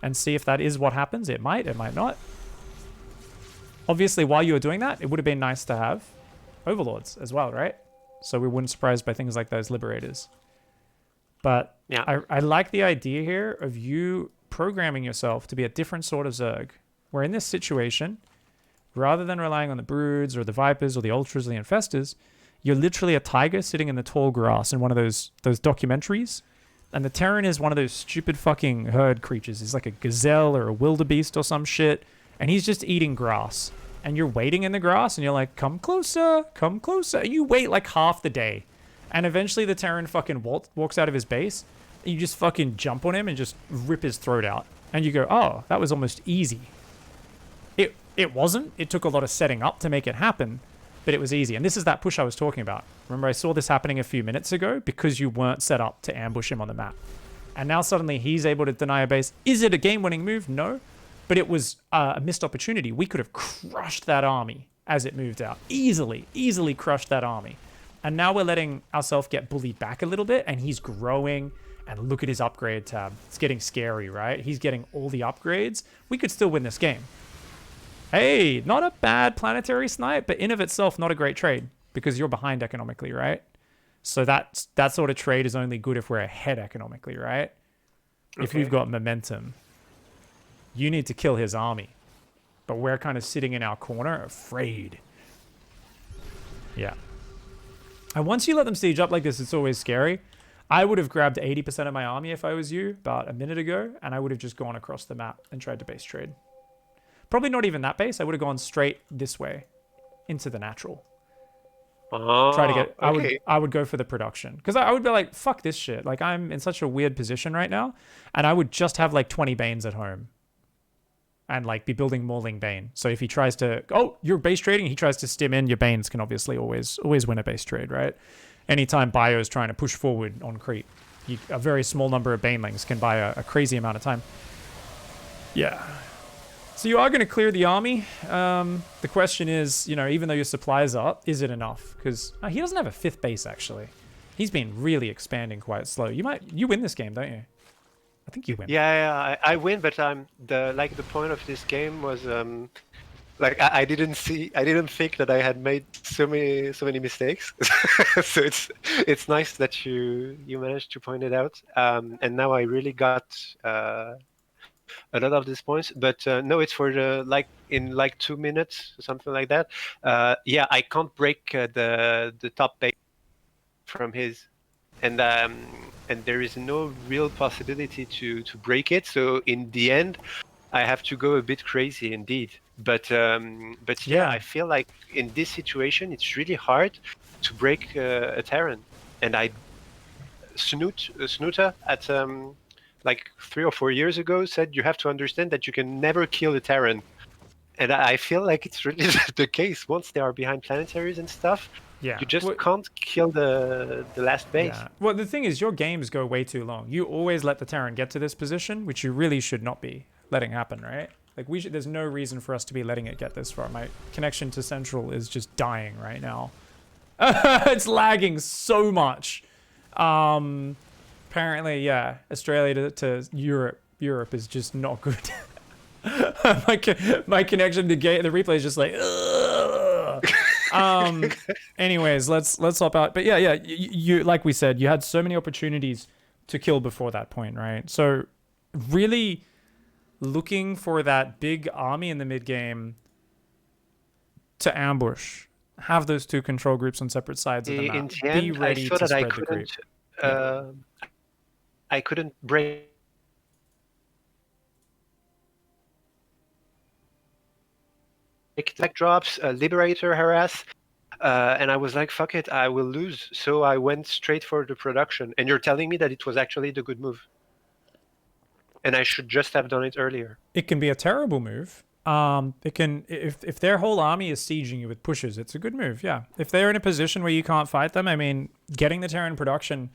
and see if that is what happens. It might not. Obviously, while you were doing that, it would have been nice to have overlords as well, right? So we wouldn't surprised by things like those liberators. But yeah, I like the idea here of you programming yourself to be a different sort of Zerg. Where in this situation, rather than relying on the broods or the vipers or the ultras or the infestors, you're literally a tiger sitting in the tall grass in one of those documentaries. And the Terran is one of those stupid fucking herd creatures. He's like a gazelle or a wildebeest or some shit. And he's just eating grass. And you're waiting in the grass and you're like, come closer, come closer. And you wait like half the day. And eventually the Terran fucking walks out of his base. And you just fucking jump on him and just rip his throat out. And you go, oh, that was almost easy. It wasn't. It took a lot of setting up to make it happen, but it was easy. And this is that push I was talking about. Remember, I saw this happening a few minutes ago because you weren't set up to ambush him on the map. And now suddenly he's able to deny a base. Is it a game-winning move? No. But it was a missed opportunity. We could have crushed that army as it moved out. Easily crushed that army. And now we're letting ourselves get bullied back a little bit, and he's growing. And look at his upgrade tab. It's getting scary, right? He's getting all the upgrades. We could still win this game. Hey, not a bad planetary snipe, but in of itself, not a great trade because you're behind economically, right? So that sort of trade is only good if we're ahead economically, right? Okay. If we've got momentum, you need to kill his army, but we're kind of sitting in our corner, afraid. Yeah. And once you let them siege up like this, it's always scary. I would have grabbed 80% of my army if I was you about a minute ago, and I would have just gone across the map and tried to base trade. Probably not even that base. I would have gone straight this way into the natural. Try to get. Okay. I would go for the production because I would be like, fuck this shit. Like I'm in such a weird position right now, and I would just have like 20 Banes at home, and like be building more Ling Bane. So if he tries to, you're base trading, he tries to stim in, your Banes can obviously always win a base trade, right? Anytime Bio is trying to push forward on creep, a very small number of Banelings can buy a crazy amount of time. Yeah. So you are going to clear the army. The question is, you know, even though your supplies are up, is it enough? Because he doesn't have a 5th base, actually. He's been really expanding quite slow. You win this game, don't you? I think you win. Yeah, I win, but the point of this game was like I didn't think that I had made so many mistakes. So it's nice that you managed to point it out. And now I really got a lot of these points, but no, it's for the in 2 minutes, something like that. Yeah, I can't break the top base from his, and there is no real possibility to break it. So in the end, I have to go a bit crazy indeed. But yeah, I feel like in this situation, it's really hard to break a Terran, and I Snooter at like 3 or 4 years ago said you have to understand that you can never kill a Terran. And I feel like it's really the case. Once they are behind planetaries and stuff, you just can't kill the last base. Yeah. Well, the thing is, your games go way too long. You always let the Terran get to this position, which you really should not be letting happen, right? Like, there's no reason for us to be letting it get this far. My connection to Central is just dying right now. It's lagging so much. Apparently, yeah, Australia to Europe is just not good. my connection to the replay is just like, anyways, let's hop out. But yeah, you like we said, you had so many opportunities to kill before that point, right? So really looking for that big army in the mid game to ambush. Have those two control groups on separate sides of the map. In the end, be ready I saw to that spread the creep. I couldn't break tech drops, Liberator harass, and I was like, fuck it, I will lose. So I went straight for the production. And you're telling me that it was actually the good move. And I should just have done it earlier. It can be a terrible move. It can, if their whole army is sieging you with pushes, it's a good move, yeah. If they're in a position where you can't fight them, I mean, getting the Terran production,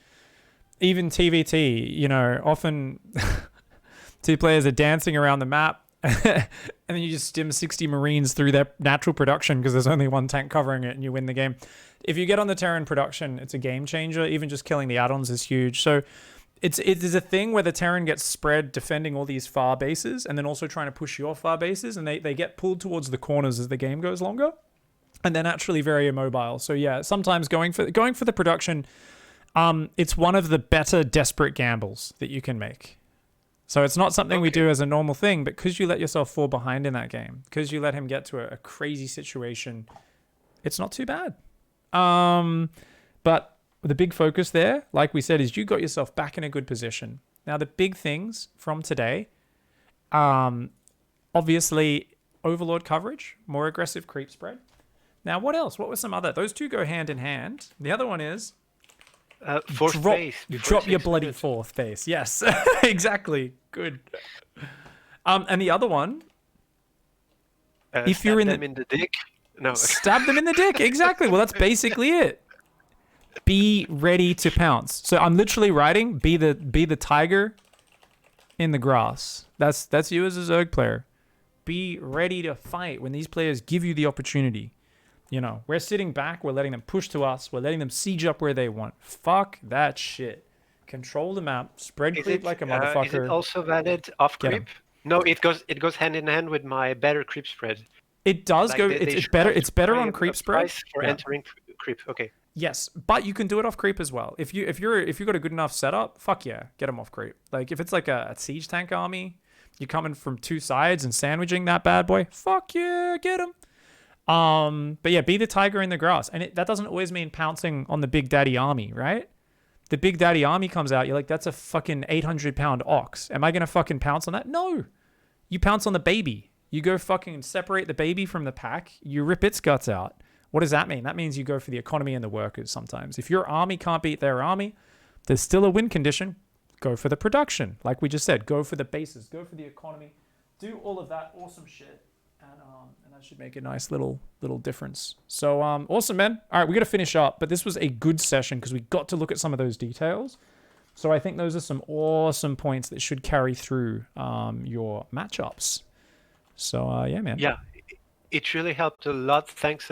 even TVT, you know, often two players are dancing around the map and then you just stim 60 Marines through their natural production because there's only one tank covering it and you win the game. If you get on the Terran production, it's a game changer. Even just killing the add-ons is huge. So it is a thing where the Terran gets spread defending all these far bases and then also trying to push your far bases, and they get pulled towards the corners as the game goes longer, and they're naturally very immobile. So yeah, sometimes going for the production, it's one of the better desperate gambles that you can make. So it's not something we do as a normal thing, but because you let yourself fall behind in that game, because you let him get to a crazy situation, it's not too bad. But the big focus there, like we said, is you got yourself back in a good position. Now, the big things from today, obviously, Overlord coverage, more aggressive creep spread. Now, what else? What were some other? Those two go hand in hand. The other one is fourth base. You drop your bloody fourth base. Yes, exactly. Good. And the other one, if you're in the dick, no, stab them in the dick. Exactly. Well, that's basically it. Be ready to pounce. So I'm literally writing, be the tiger in the grass. That's you as a Zerg player. Be ready to fight when these players give you the opportunity. You know, we're sitting back, we're letting them push to us, we're letting them siege up where they want. Fuck that shit. Control the map, spread creep like a motherfucker. Is it also valid off creep? No, it goes hand in hand with my better creep spread. It does like it's better on creep spread for entering creep. Okay. Yes, but you can do it off creep as well. If you got a good enough setup, fuck yeah, get them off creep. Like if it's like a siege tank army, you're coming from two sides and sandwiching that bad boy. Fuck yeah, get them. But yeah, be the tiger in the grass, and that doesn't always mean pouncing on the big daddy army, right? The big daddy army comes out, you're like, that's a fucking 800-pound ox. Am I gonna fucking pounce on that? No, you pounce on the baby. You go fucking separate the baby from the pack. You rip its guts out. What does that mean? That means you go for the economy and the workers sometimes. If your army can't beat their army, there's still a win condition. Go for the production. Like we just said, go for the bases, go for the economy, do all of that awesome shit. And that should make a nice little difference. So awesome, man. All right, we got to finish up, but this was a good session because we got to look at some of those details. So I think those are some awesome points that should carry through your matchups. So yeah, man. Yeah, it really helped a lot. Thanks